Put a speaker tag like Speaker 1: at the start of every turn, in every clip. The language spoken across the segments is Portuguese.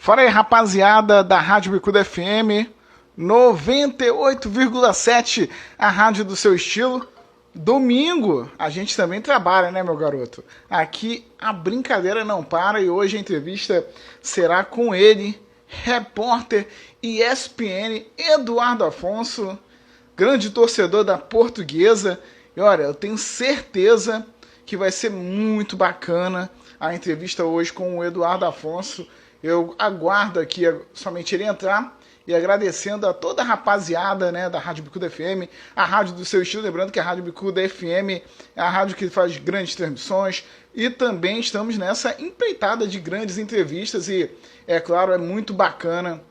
Speaker 1: Fala aí, rapaziada da Rádio Bicuda FM 98,7, a rádio do seu estilo. Domingo, a gente também trabalha, né, meu garoto? Aqui a brincadeira não para e hoje a entrevista será com ele, repórter ESPN Eduardo Afonso, grande torcedor da Portuguesa. E olha, eu tenho certeza que vai ser muito bacana a entrevista hoje com o Eduardo Afonso. Eu aguardo aqui somente ele entrar e agradecendo a toda a rapaziada, né, da Rádio Bicuda FM, a rádio do seu estilo, lembrando que a Rádio Bicuda FM é a rádio que faz grandes transmissões e também estamos nessa empreitada de grandes entrevistas e, é claro, é muito bacana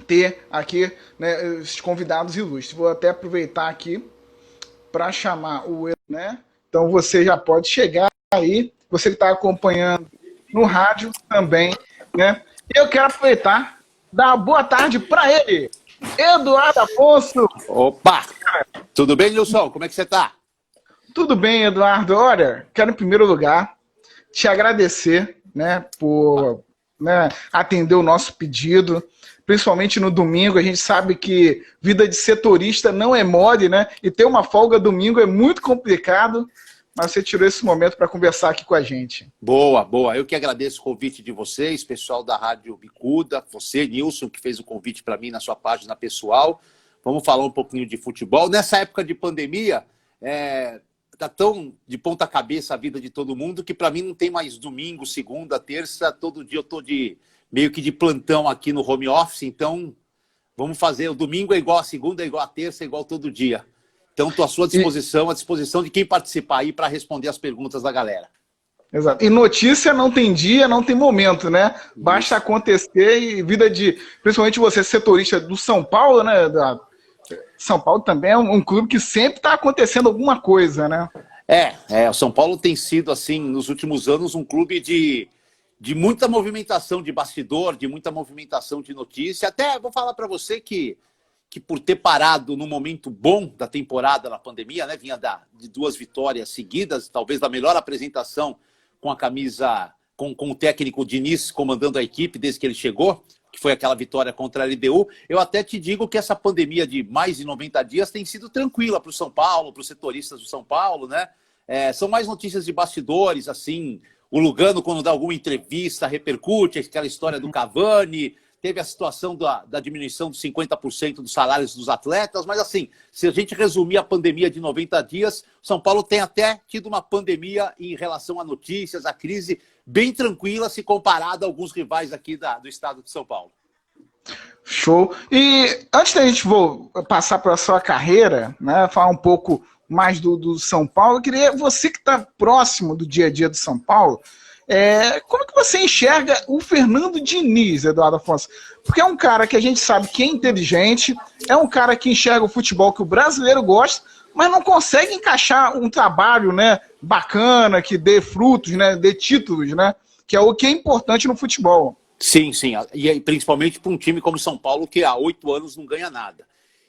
Speaker 1: ter aqui, né, esses convidados ilustres. Vou até aproveitar aqui para chamar o Edu, né? Então você já pode chegar aí, você que está acompanhando no rádio também, né? Eu quero aproveitar, dar uma boa tarde para ele, Eduardo Afonso.
Speaker 2: Opa! Tudo bem, Nilson? Como é que você tá?
Speaker 1: Tudo bem, Eduardo. Olha, quero em primeiro lugar te agradecer, né, por, né, atender o nosso pedido, principalmente no domingo. A gente sabe que vida de setorista não é mole, né? E ter uma folga domingo é muito complicado. Mas você tirou esse momento para conversar aqui com a gente.
Speaker 2: Boa, boa. Eu que agradeço o convite de vocês, pessoal da Rádio Bicuda, você, Nilson, que fez o convite para mim na sua página pessoal. Vamos falar um pouquinho de futebol. Nessa época de pandemia, tá tão de ponta cabeça a vida de todo mundo que para mim não tem mais domingo, segunda, terça, todo dia eu tô meio que de plantão aqui no home office, então vamos fazer, o domingo é igual a segunda, é igual a terça, é igual todo dia. Então, estou à sua disposição, à disposição de quem participar aí para responder as perguntas da galera.
Speaker 1: Exato. E notícia não tem dia, não tem momento, né? Basta acontecer e vida de... Principalmente você, setorista do São Paulo, né? São Paulo também é um clube que sempre está acontecendo alguma coisa, né?
Speaker 2: O São Paulo tem sido, assim, nos últimos anos, um clube de muita movimentação de bastidor, de muita movimentação de notícia. Até vou falar para você que por ter parado no momento bom da temporada na pandemia, né, vinha de 2 vitórias seguidas, talvez da melhor apresentação com a camisa, com o técnico Diniz comandando a equipe desde que ele chegou, que foi aquela vitória contra a LDU. Eu até te digo que essa pandemia de mais de 90 dias tem sido tranquila para o São Paulo, para os setoristas do São Paulo, né? São mais notícias de bastidores, assim, o Lugano, quando dá alguma entrevista, repercute aquela história do Cavani. Teve a situação da diminuição de 50% dos salários dos atletas, mas assim, se a gente resumir a pandemia de 90 dias, São Paulo tem até tido uma pandemia em relação a notícias, a crise, bem tranquila se comparado a alguns rivais aqui do estado de São Paulo.
Speaker 1: Show. E antes da gente passar para a sua carreira, né, falar um pouco mais do São Paulo, eu queria, você que está próximo do dia a dia do São Paulo, como que você enxerga o Fernando Diniz, Eduardo Afonso? Porque é um cara que a gente sabe que é inteligente, é um cara que enxerga o futebol que o brasileiro gosta, mas não consegue encaixar um trabalho, né, bacana, que dê frutos, né, dê títulos, né, que é o que é importante no futebol.
Speaker 2: Sim, sim, e principalmente para um time como São Paulo, que há 8 anos não ganha nada.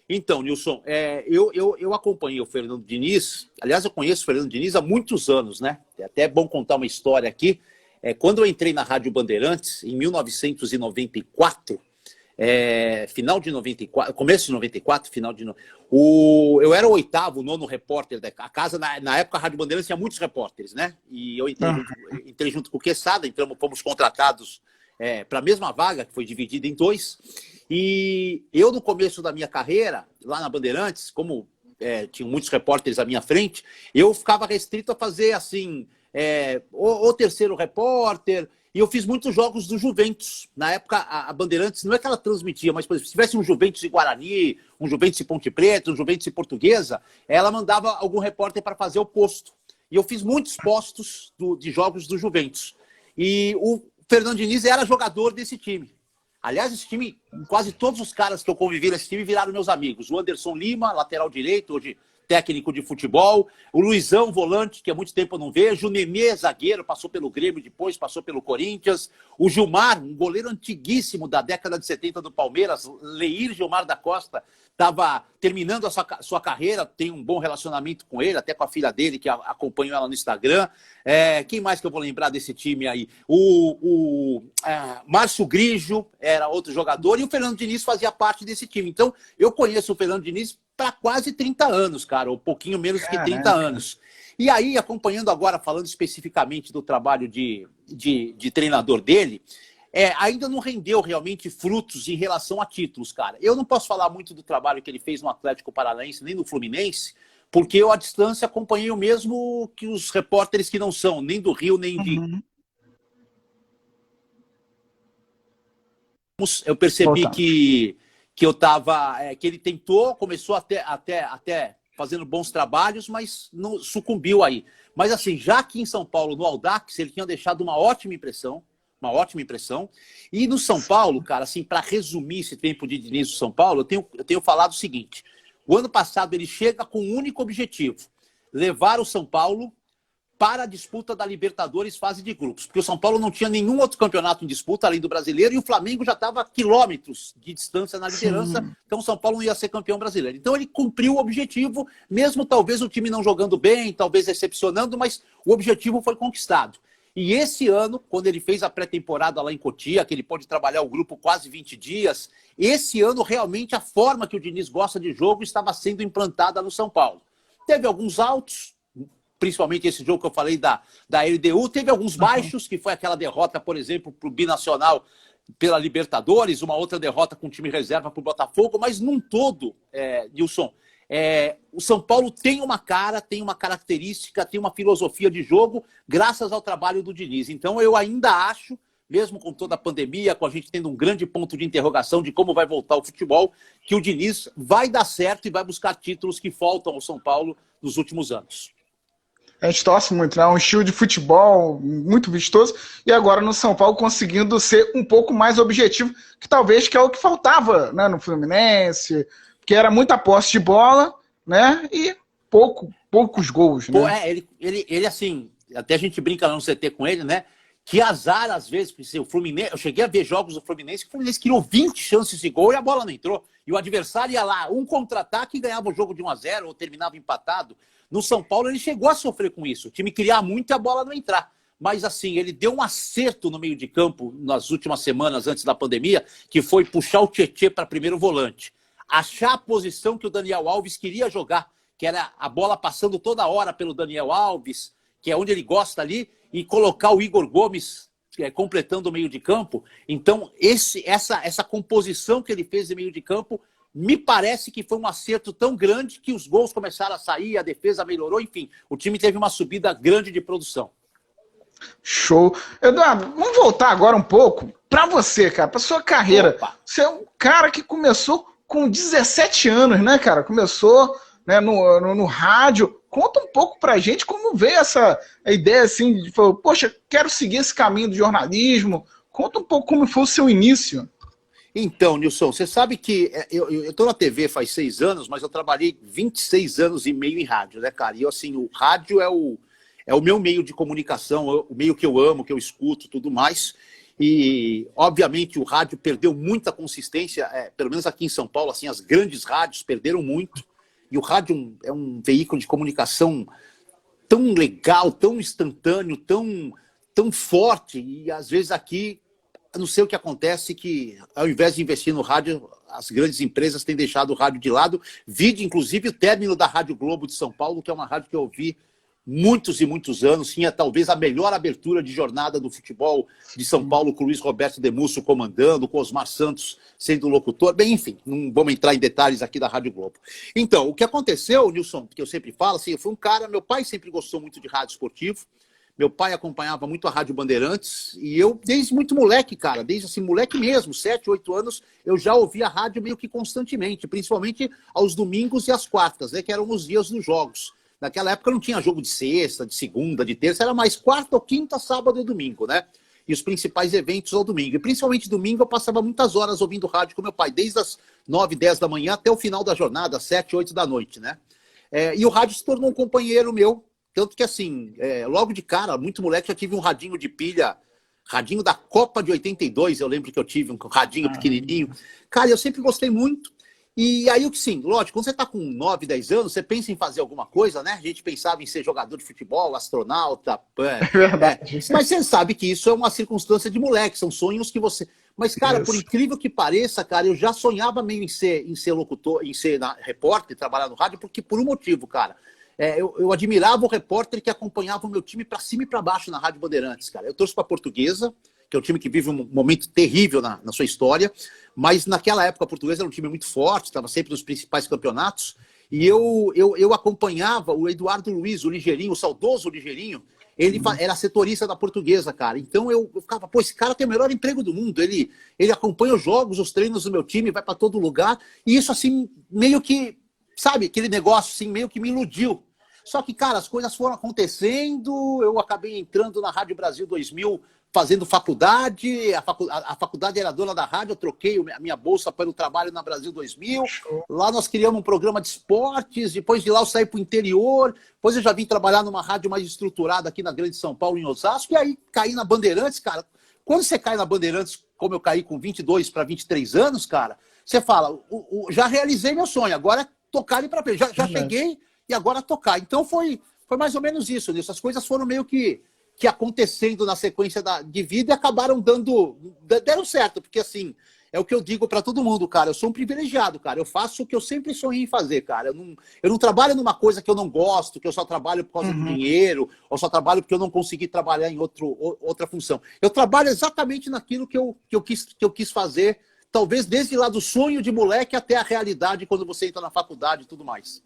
Speaker 2: Então, Nilson, eu acompanhei o Fernando Diniz, aliás, eu conheço o Fernando Diniz há muitos anos, né? É até bom contar uma história aqui. Quando eu entrei na Rádio Bandeirantes, em 1994, final de 94, começo de 94, final de... eu era o 8º, 9º repórter da casa. Na época, a Rádio Bandeirantes tinha muitos repórteres, né? E eu entrei junto com o Quesada, fomos contratados para a mesma vaga, que foi dividida em 2. E eu, no começo da minha carreira, lá na Bandeirantes, como tinha muitos repórteres à minha frente, eu ficava restrito a fazer, assim, o terceiro repórter, e eu fiz muitos jogos do Juventus. Na época, a Bandeirantes, não é que ela transmitia, mas, por exemplo, se tivesse um Juventus e Guarani, um Juventus e Ponte Preta, um Juventus e Portuguesa, ela mandava algum repórter para fazer o posto. E eu fiz muitos postos de jogos do Juventus. E o Fernando Diniz era jogador desse time. Aliás, esse time, quase todos os caras que eu convivi nesse time viraram meus amigos. O Anderson Lima, lateral direito, hoje técnico de futebol, o Luizão, volante, que há muito tempo eu não vejo, o Nenê, zagueiro, passou pelo Grêmio depois, passou pelo Corinthians, o Gilmar, um goleiro antiguíssimo da década de 70 do Palmeiras, Leir Gilmar da Costa, estava terminando a sua carreira, tem um bom relacionamento com ele, até com a filha dele, que acompanhou ela no Instagram. Quem mais que eu vou lembrar desse time aí? Márcio Grigio era outro jogador, e o Fernando Diniz fazia parte desse time. Então, eu conheço o Fernando Diniz para quase 30 anos, cara, ou pouquinho menos que 30 anos. E aí, acompanhando agora, falando especificamente do trabalho de treinador dele, ainda não rendeu realmente frutos em relação a títulos, cara. Eu não posso falar muito do trabalho que ele fez no Atlético Paranaense, nem no Fluminense, porque eu, à distância, acompanhei o mesmo que os repórteres que não são, nem do Rio, nem de... Eu percebi que ele tentou, começou até fazendo bons trabalhos, mas não sucumbiu aí. Mas assim, já aqui em São Paulo, no Audax, ele tinha deixado uma ótima impressão. E no São Paulo, cara, assim, para resumir esse tempo de Diniz do São Paulo, eu tenho falado o seguinte: o ano passado ele chega com um único objetivo: levar o São Paulo para a disputa da Libertadores fase de grupos, porque o São Paulo não tinha nenhum outro campeonato em disputa além do brasileiro, e o Flamengo já estava a quilômetros de distância na liderança. Sim. Então o São Paulo não ia ser campeão brasileiro. Então ele cumpriu o objetivo, mesmo talvez o time não jogando bem, talvez decepcionando, mas o objetivo foi conquistado. E esse ano, quando ele fez a pré-temporada lá em Cotia, que ele pôde trabalhar o grupo quase 20 dias, esse ano realmente a forma que o Diniz gosta de jogo estava sendo implantada no São Paulo. Teve alguns altos, principalmente esse jogo que eu falei da LDU, teve alguns baixos, que foi aquela derrota, por exemplo, para o Binacional pela Libertadores, uma outra derrota com o time reserva para o Botafogo, mas num todo, Nilson, o São Paulo tem uma cara, tem uma característica, tem uma filosofia de jogo, graças ao trabalho do Diniz. Então eu ainda acho, mesmo com toda a pandemia, com a gente tendo um grande ponto de interrogação de como vai voltar o futebol, que o Diniz vai dar certo e vai buscar títulos que faltam ao São Paulo nos últimos anos.
Speaker 1: A gente torce muito, né? Um estilo de futebol muito vistoso, e agora no São Paulo conseguindo ser um pouco mais objetivo, que talvez que é o que faltava, né, no Fluminense, que era muita posse de bola, né? E poucos gols, né?
Speaker 2: Pô, ele assim, até a gente brinca lá no CT com ele, né? Que azar, às vezes, porque o Fluminense, eu cheguei a ver jogos do Fluminense, que o Fluminense criou 20 chances de gol e a bola não entrou. E o adversário ia lá, um contra-ataque e ganhava o jogo de 1-0 ou terminava empatado. No São Paulo ele chegou a sofrer com isso. O time criar muito e a bola não entrar. Mas assim, ele deu um acerto no meio de campo nas últimas semanas antes da pandemia, que foi puxar o Tietê para primeiro volante. Achar a posição que o Daniel Alves queria jogar, que era a bola passando toda hora pelo Daniel Alves, que é onde ele gosta ali, e colocar o Igor Gomes completando o meio de campo. Então, essa composição que ele fez de meio de campo, me parece que foi um acerto tão grande que os gols começaram a sair, a defesa melhorou, enfim, o time teve uma subida grande de produção.
Speaker 1: Show. Eduardo, vamos voltar agora um pouco para você, cara, para sua carreira. Opa. Você é um cara que começou com 17 anos, né, cara? Começou, né, no rádio. Conta um pouco pra gente como veio a ideia, assim, de falar, poxa, quero seguir esse caminho do jornalismo. Conta um pouco como foi o seu início.
Speaker 2: Então, Nilson, você sabe que eu estou na TV faz 6 anos, mas eu trabalhei 26 anos e meio em rádio, né, cara? E, assim, o rádio é o meu meio de comunicação, o meio que eu amo, que eu escuto, tudo mais. E, obviamente, o rádio perdeu muita consistência, pelo menos aqui em São Paulo, assim, as grandes rádios perderam muito. E o rádio é um veículo de comunicação tão legal, tão instantâneo, tão forte. E, às vezes, aqui, não sei o que acontece, que, ao invés de investir no rádio, as grandes empresas têm deixado o rádio de lado. Vide, inclusive, o término da Rádio Globo de São Paulo, que é uma rádio que eu ouvi muitos e muitos anos, tinha talvez a melhor abertura de jornada do futebol de São Paulo, com o Luiz Roberto Demusso comandando, com o Osmar Santos sendo locutor. Bem, enfim, não vamos entrar em detalhes aqui da Rádio Globo. Então, o que aconteceu, Nilson, que eu sempre falo, assim, eu fui um cara, meu pai sempre gostou muito de rádio esportivo, meu pai acompanhava muito a Rádio Bandeirantes, e eu, desde muito moleque, cara, desde assim, moleque mesmo, 7, 8 anos, eu já ouvia a rádio meio que constantemente, principalmente aos domingos e às quartas, né, que eram os dias dos jogos. Naquela época não tinha jogo de sexta, de segunda, de terça, era mais quarta ou quinta, sábado e domingo, né? E os principais eventos ao domingo. E principalmente domingo eu passava muitas horas ouvindo rádio com meu pai, desde as 9, 10 da manhã até o final da jornada, às 7, 8 da noite, né? E o rádio se tornou um companheiro meu. Tanto que, assim, logo de cara, muito moleque, já tive um radinho de pilha, radinho da Copa de 82, eu lembro que eu tive um radinho pequenininho. Cara, eu sempre gostei muito. E aí, sim, lógico, quando você tá com 9, 10 anos, você pensa em fazer alguma coisa, né? A gente pensava em ser jogador de futebol, astronauta.
Speaker 1: Verdade.
Speaker 2: Mas você sabe que isso é uma circunstância de moleque, são sonhos que você... Mas, cara, por incrível que pareça, cara, eu já sonhava meio em ser locutor, em ser repórter, trabalhar no rádio, porque por um motivo, cara. Eu admirava o repórter que acompanhava o meu time para cima e para baixo na Rádio Bandeirantes, cara. Eu torço para a Portuguesa, que é um time que vive um momento terrível na sua história, mas naquela época a Portuguesa era um time muito forte, estava sempre nos principais campeonatos, e eu acompanhava o Eduardo Luiz, o Ligeirinho, o saudoso Ligeirinho, ele era setorista da Portuguesa, cara. Então eu ficava, pô, esse cara tem o melhor emprego do mundo, ele acompanha os jogos, os treinos do meu time, vai para todo lugar, e isso assim, meio que, sabe, aquele negócio assim, meio que me iludiu. Só que, cara, as coisas foram acontecendo, eu acabei entrando na Rádio Brasil 2000, fazendo faculdade, a faculdade era dona da rádio, eu troquei a minha bolsa para o trabalho na Brasil 2000, lá nós criamos um programa de esportes, depois de lá eu saí para o interior, depois eu já vim trabalhar numa rádio mais estruturada aqui na Grande São Paulo, em Osasco, e aí caí na Bandeirantes, cara. Quando você cai na Bandeirantes, como eu caí com 22 para 23 anos, cara, você fala, já realizei meu sonho, agora é tocar ali para frente, já cheguei e agora tocar. Então foi mais ou menos isso, Nilson. As coisas foram meio que acontecendo na sequência de vida e acabaram deram certo, porque assim, é o que eu digo para todo mundo, cara, eu sou um privilegiado, cara, eu faço o que eu sempre sonhei em fazer, cara, eu não trabalho numa coisa que eu não gosto, que eu só trabalho por causa do dinheiro, ou só trabalho porque eu não consegui trabalhar em outra função. Eu trabalho exatamente naquilo que eu quis fazer, talvez desde lá do sonho de moleque até a realidade quando você entra na faculdade e tudo mais.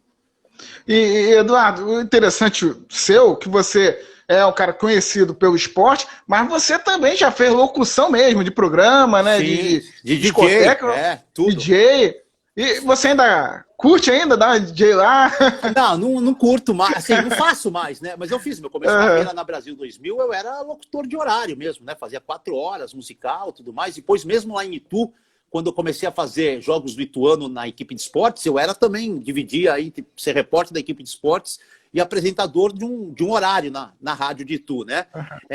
Speaker 1: E Eduardo, o interessante seu, que você é um cara conhecido pelo esporte, mas você também já fez locução mesmo, de programa, né?
Speaker 2: Sim, de
Speaker 1: discoteca,
Speaker 2: tudo.
Speaker 1: DJ. E você ainda curte ainda dar uma DJ lá?
Speaker 2: Não curto mais, assim, não faço mais, né? Mas eu fiz meu começo de carreira na Brasil 2000, eu era locutor de horário mesmo, né? Fazia 4 horas, musical, tudo mais. Depois, mesmo lá em Itu, quando eu comecei a fazer jogos do Ituano na equipe de esportes, eu era também, dividia aí, ser repórter da equipe de esportes e apresentador de um horário na rádio de Itu, né?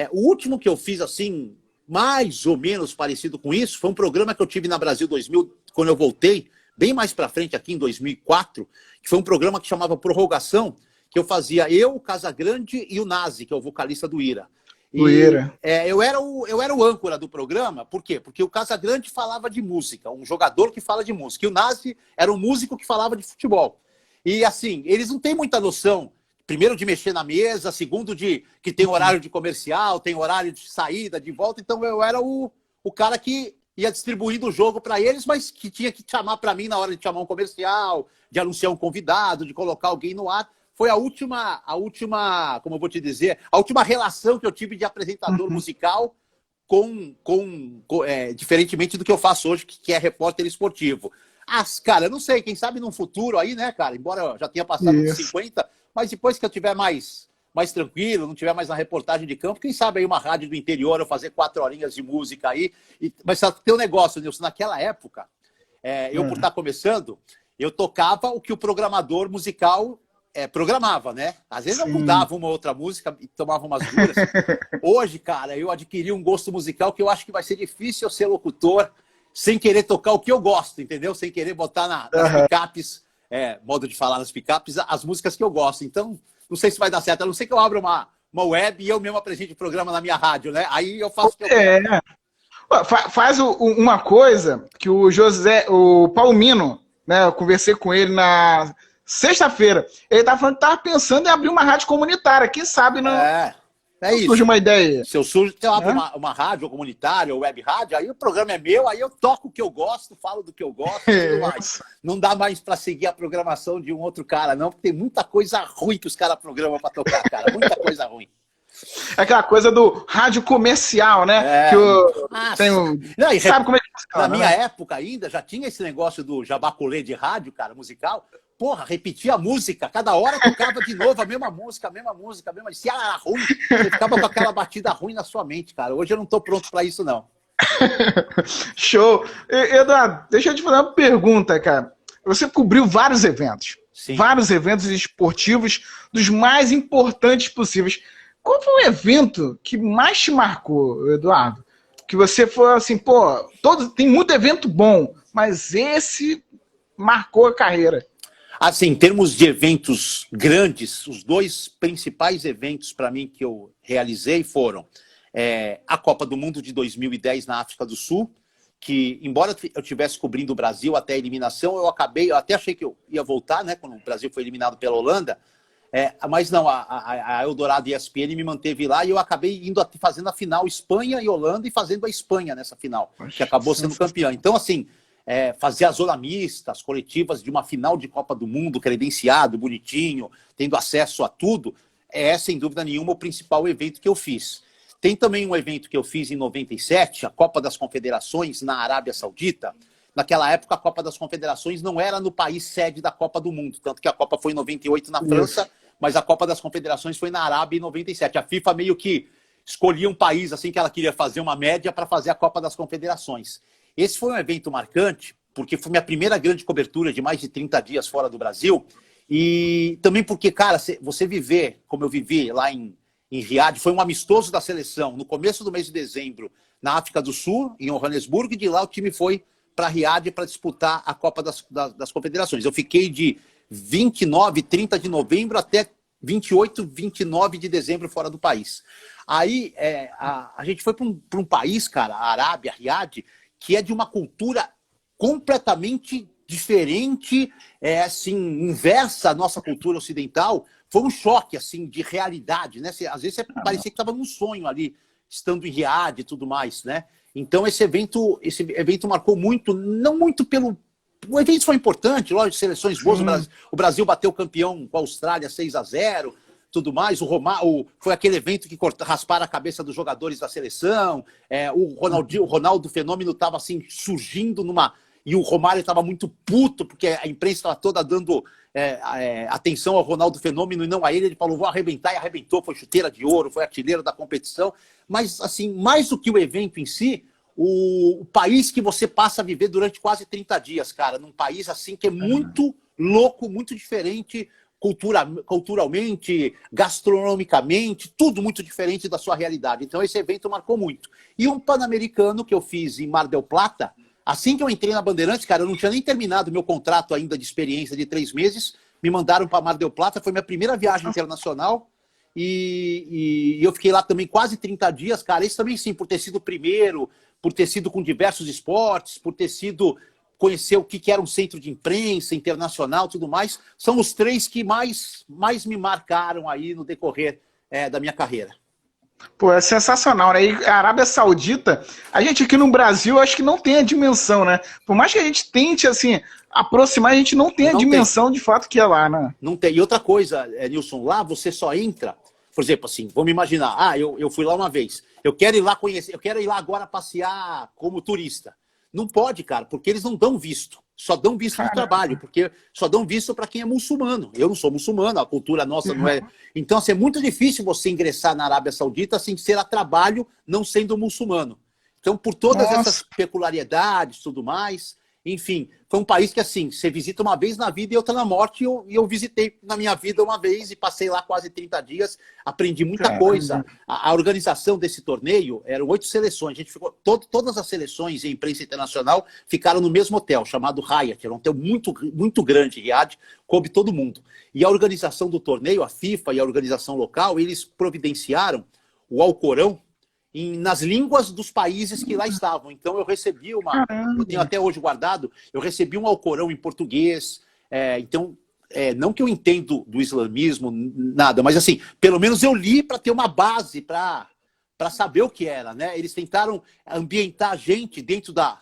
Speaker 2: O último que eu fiz, assim, mais ou menos parecido com isso, foi um programa que eu tive na Brasil 2000, quando eu voltei, bem mais pra frente, aqui em 2004, que foi um programa que chamava Prorrogação, que eu fazia eu, o Casagrande e o Nazi, que é o vocalista do Ira. Eu era o âncora do programa, por quê? Porque o Casagrande falava de música, um jogador que fala de música, e o Nazi era um músico que falava de futebol. E assim, eles não têm muita noção, primeiro de mexer na mesa, segundo de que tem horário de comercial, tem horário de saída, de volta, então eu era o cara que ia distribuindo o jogo para eles, mas que tinha que chamar para mim na hora de chamar um comercial, de anunciar um convidado, de colocar alguém no ar. Foi a última, como eu vou te dizer, a última relação que eu tive de apresentador musical diferentemente do que eu faço hoje, que é repórter esportivo. Cara, eu não sei, quem sabe num futuro aí, né, cara, embora eu já tenha passado dos 50, mas depois que eu tiver mais tranquilo, não tiver mais na reportagem de campo, quem sabe aí uma rádio do interior, eu fazer 4 horinhas de música aí. Mas só tem um negócio, Nilson, naquela época, eu por estar começando, eu tocava o que o programador musical programava, né? Às vezes eu mudava uma outra música e tomava umas duras. Hoje, cara, eu adquiri um gosto musical que eu acho que vai ser difícil eu ser locutor sem querer tocar o que eu gosto, entendeu? Sem querer botar nas picapes, modo de falar nas picapes, as músicas que eu gosto. Então, não sei se vai dar certo. A não ser que eu abra uma web e eu mesmo apresente o programa na minha rádio, né? Aí eu faço o que eu quero.
Speaker 1: Faz uma coisa que o Palmino, né? Eu conversei com ele na sexta-feira. Ele estava falando que estava pensando em abrir uma rádio comunitária. Quem sabe não
Speaker 2: isso.
Speaker 1: Surge uma ideia.
Speaker 2: Se eu abro uma rádio comunitária ou web rádio, aí o programa é meu, aí eu toco o que eu gosto, falo do que eu gosto e tudo mais. Não dá mais para seguir a programação de um outro cara, não, porque tem muita coisa ruim que os caras programam para tocar, cara. Muita coisa ruim.
Speaker 1: Aquela coisa do rádio comercial, né?
Speaker 2: Sabe como é que funciona? Na minha época ainda, já tinha esse negócio do jabaculê de rádio, cara, musical. Porra, repetia a música. Cada hora tocava de novo a mesma música. Se ela era ruim, você ficava com aquela batida ruim na sua mente, cara. Hoje eu não tô pronto para isso, não.
Speaker 1: Show. Eduardo, deixa eu te fazer uma pergunta, cara. Você cobriu vários eventos.
Speaker 2: Sim.
Speaker 1: vários eventos esportivos dos mais importantes possíveis. Qual foi o evento que mais te marcou, Eduardo? Que você foi assim, pô, tem muito evento bom, mas esse marcou a carreira.
Speaker 2: Assim, em termos de eventos grandes, os dois principais eventos para mim que eu realizei foram a Copa do Mundo de 2010 na África do Sul, que, embora eu estivesse cobrindo o Brasil até a eliminação, eu até achei que eu ia voltar, né, quando o Brasil foi eliminado pela Holanda, mas não, a Eldorado ESPN me manteve lá e eu acabei fazendo a final Espanha e Holanda e fazendo a Espanha nessa final, que acabou sendo campeã. Então, assim, fazer a zona mista, as coletivas de uma final de Copa do Mundo, credenciado, bonitinho, tendo acesso a tudo, sem dúvida nenhuma, o principal evento que eu fiz. Tem também um evento que eu fiz em 97, a Copa das Confederações na Arábia Saudita. Naquela época, a Copa das Confederações não era no país sede da Copa do Mundo, tanto que a Copa foi em 98 na França, mas a Copa das Confederações foi na Arábia em 97. A FIFA meio que escolhia um país assim que ela queria fazer uma média para fazer a Copa das Confederações. Esse foi um evento marcante, porque foi minha primeira grande cobertura de mais de 30 dias fora do Brasil, e também porque, cara, você viver como eu vivi lá em Riad, foi um amistoso da seleção no começo do mês de dezembro na África do Sul, em Johannesburgo, e de lá o time foi para Riad para disputar a Copa das Confederações. Eu fiquei de 29, 30 de novembro até 28, 29 de dezembro fora do país. Aí a gente foi para um país, cara, a Arábia, Riad, que é de uma cultura completamente diferente, assim, inversa à nossa cultura ocidental. Foi um choque, assim, de realidade, né? Às vezes parecia que estava num sonho ali, estando em Riad e tudo mais, né? Então esse evento marcou muito, não muito pelo... O evento foi importante, lógico, seleções boas, o Brasil bateu o campeão com a Austrália 6-0, tudo mais, foi aquele evento que rasparam a cabeça dos jogadores da seleção, o Ronaldo Fenômeno estava assim, surgindo e o Romário estava muito puto, porque a imprensa estava toda dando atenção ao Ronaldo Fenômeno e não a ele falou, vou arrebentar, e arrebentou, foi chuteira de ouro, foi artilheiro da competição, mas assim, mais do que o evento em si, o país que você passa a viver durante quase 30 dias, cara, num país assim que é muito louco, muito diferente, culturalmente, gastronomicamente, tudo muito diferente da sua realidade. Então esse evento marcou muito. E um Pan-Americano que eu fiz em Mar del Plata, assim que eu entrei na Bandeirantes, cara, eu não tinha nem terminado meu contrato ainda de experiência de 3 meses, me mandaram para Mar del Plata, foi minha primeira viagem internacional, e eu fiquei lá também quase 30 dias, cara, isso também sim, por ter sido o primeiro, por ter sido com diversos esportes, por ter sido conhecer o que era um centro de imprensa internacional, tudo mais, são os 3 que mais me marcaram aí no decorrer da minha carreira.
Speaker 1: Pô, é sensacional, né? E a Arábia Saudita, a gente aqui no Brasil, acho que não tem a dimensão, né? Por mais que a gente tente, assim, aproximar, a gente não tem a dimensão de fato que é lá, né?
Speaker 2: Não tem. E outra coisa, Nilson, lá você só entra, por exemplo, assim, vamos imaginar, eu fui lá uma vez, eu quero ir lá conhecer, eu quero ir lá agora passear como turista. Não pode, cara, porque eles não dão visto. Só dão visto no trabalho, porque só dão visto para quem é muçulmano. Eu não sou muçulmano, a cultura nossa não é. Então, assim, é muito difícil você ingressar na Arábia Saudita sem ser a trabalho, não sendo muçulmano. Então, por todas essas peculiaridades e tudo mais, enfim, foi um país que, assim, você visita uma vez na vida e outra na morte, e eu visitei na minha vida uma vez e passei lá quase 30 dias, aprendi muita coisa. A organização desse torneio, eram 8 seleções, a gente ficou, todas as seleções e a imprensa internacional ficaram no mesmo hotel, chamado Hyatt, era um hotel muito, muito grande, Riad, coube todo mundo. E a organização do torneio, a FIFA e a organização local, eles providenciaram o Alcorão, nas línguas dos países que lá estavam. Então eu recebi eu tenho até hoje guardado, eu recebi um Alcorão em português, então, não que eu entendo do islamismo, nada, mas assim, pelo menos eu li para ter uma base, para saber o que era, né? Eles tentaram ambientar a gente dentro da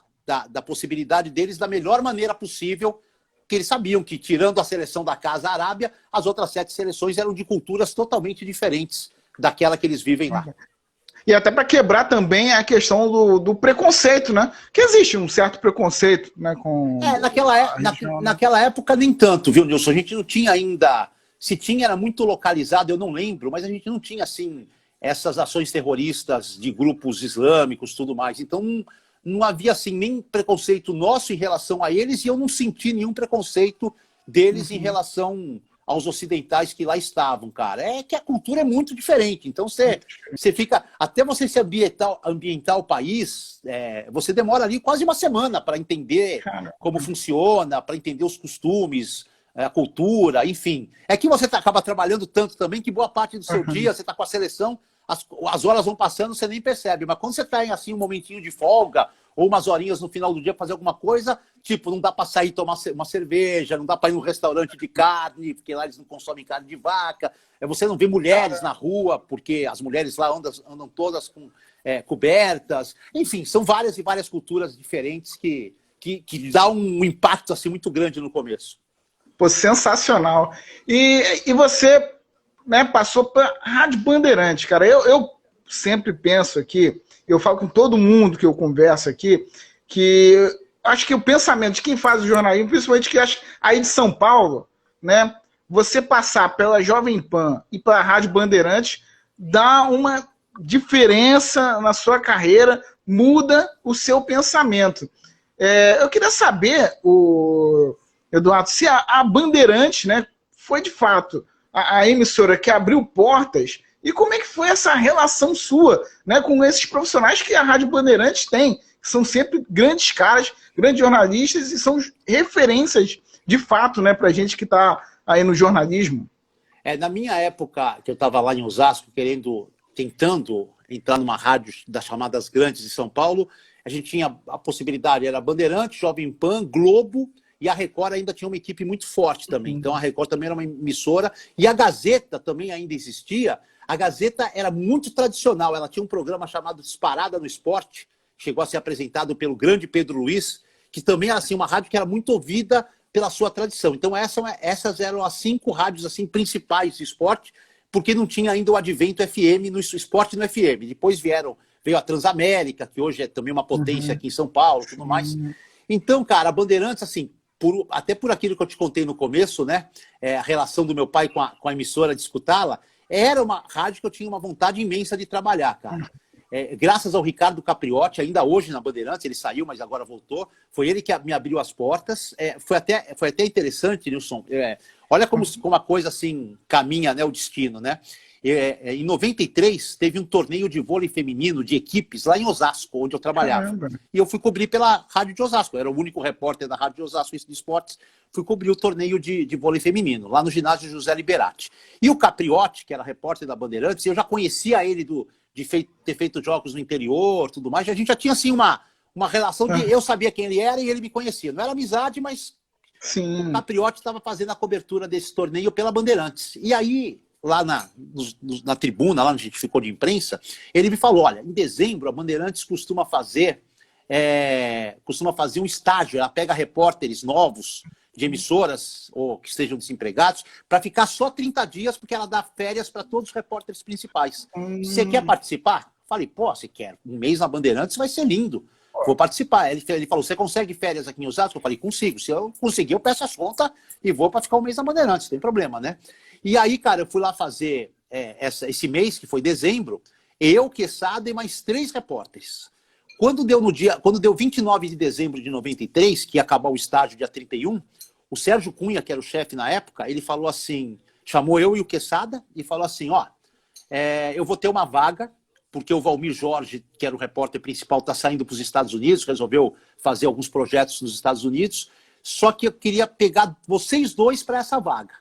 Speaker 2: possibilidade deles da melhor maneira possível, que eles sabiam que, tirando a seleção da Casa Arábia, as outras 7 seleções eram de culturas totalmente diferentes daquela que eles vivem lá.
Speaker 1: E até para quebrar também a questão do preconceito, né? Que existe um certo preconceito, né?
Speaker 2: Naquela época nem tanto, viu, Nilson? A gente não tinha ainda... Se tinha, era muito localizado, eu não lembro, mas a gente não tinha, assim, essas ações terroristas de grupos islâmicos, tudo mais. Então, não havia, assim, nem preconceito nosso em relação a eles, e eu não senti nenhum preconceito deles em relação aos ocidentais que lá estavam, cara. É que a cultura é muito diferente. Então você fica, até você se ambientar o país, você demora ali quase uma semana para entender como funciona, para entender os costumes, a cultura, enfim. É que você acaba trabalhando tanto também que boa parte do seu dia você está com a seleção, as horas vão passando, você nem percebe. Mas quando você está em assim, um momentinho de folga, ou umas horinhas no final do dia fazer alguma coisa, tipo, não dá para sair tomar uma cerveja, não dá para ir num restaurante de carne, porque lá eles não consomem carne de vaca. Você não vê mulheres na rua, porque as mulheres lá andam todas cobertas. Enfim, são várias e várias culturas diferentes que dá um impacto assim, muito grande no começo.
Speaker 1: Pô, sensacional. E você, né, passou para Rádio Bandeirante, cara. Eu sempre penso aqui, eu falo com todo mundo que eu converso aqui, que acho que o pensamento de quem faz o jornalismo, principalmente que acho aí de São Paulo, né, você passar pela Jovem Pan e pela Rádio Bandeirante dá uma diferença na sua carreira, muda o seu pensamento. Eu queria saber, Eduardo, se a Bandeirante, né, foi de fato a emissora que abriu portas. E como é que foi essa relação sua, né, com esses profissionais que a Rádio Bandeirantes tem, que são sempre grandes caras, grandes jornalistas e são referências de fato, né, para a gente que está aí no jornalismo?
Speaker 2: Na minha época, que eu estava lá em Osasco, tentando entrar numa rádio das chamadas grandes de São Paulo, a gente tinha a possibilidade, era Bandeirante, Jovem Pan, Globo, e a Record ainda tinha uma equipe muito forte também. Então a Record também era uma emissora, e a Gazeta também ainda existia. A Gazeta era muito tradicional, ela tinha um programa chamado Disparada no Esporte, chegou a ser apresentado pelo grande Pedro Luiz, que também era assim, uma rádio que era muito ouvida pela sua tradição. Então essas eram as 5 rádios assim, principais de esporte, porque não tinha ainda o advento FM no esporte no FM. Depois veio a Transamérica, que hoje é também uma potência aqui em São Paulo, tudo mais. Então, cara, a Bandeirantes, assim, até por aquilo que eu te contei no começo, né, a relação do meu pai com a emissora de escutá-la, era uma rádio que eu tinha uma vontade imensa de trabalhar, cara. Graças ao Ricardo Capriotti, ainda hoje na Bandeirantes, ele saiu, mas agora voltou, foi ele que me abriu as portas. Foi até interessante, Nilson. Olha como a coisa assim caminha, né, o destino, né? Em 93, teve um torneio de vôlei feminino de equipes lá em Osasco, onde eu trabalhava. Caramba. E eu fui cobrir pela Rádio de Osasco. Eu era o único repórter da Rádio de Osasco de esportes. Fui cobrir o torneio de vôlei feminino, lá no ginásio José Liberati. E o Capriotti, que era repórter da Bandeirantes, eu já conhecia ele de ter feito jogos no interior, tudo mais. A gente já tinha assim uma relação de... Eu sabia quem ele era e ele me conhecia. Não era amizade, mas sim. O Capriotti estava fazendo a cobertura desse torneio pela Bandeirantes. E aí, lá na tribuna, lá onde a gente ficou de imprensa, ele me falou, olha, em dezembro a Bandeirantes costuma fazer um estágio, ela pega repórteres novos de emissoras ou que estejam desempregados para ficar só 30 dias, porque ela dá férias para todos os repórteres principais. Você quer participar? Falei, pô, você quer? Um mês na Bandeirantes vai ser lindo. Vou participar. Ele falou, você consegue férias aqui em Osasco? Eu falei, consigo. Se eu conseguir, eu peço as contas e vou para ficar um mês na Bandeirantes, não tem problema, né? E aí, cara, eu fui lá fazer esse mês, que foi dezembro, eu, Quesada e mais 3 repórteres. Quando deu 29 de dezembro de 93, que ia acabar o estágio dia 31, o Sérgio Cunha, que era o chefe na época, ele falou assim, chamou eu e o Quesada e falou assim, eu vou ter uma vaga, porque o Valmir Jorge, que era o repórter principal, está saindo para os Estados Unidos, resolveu fazer alguns projetos nos Estados Unidos, só que eu queria pegar vocês dois para essa vaga.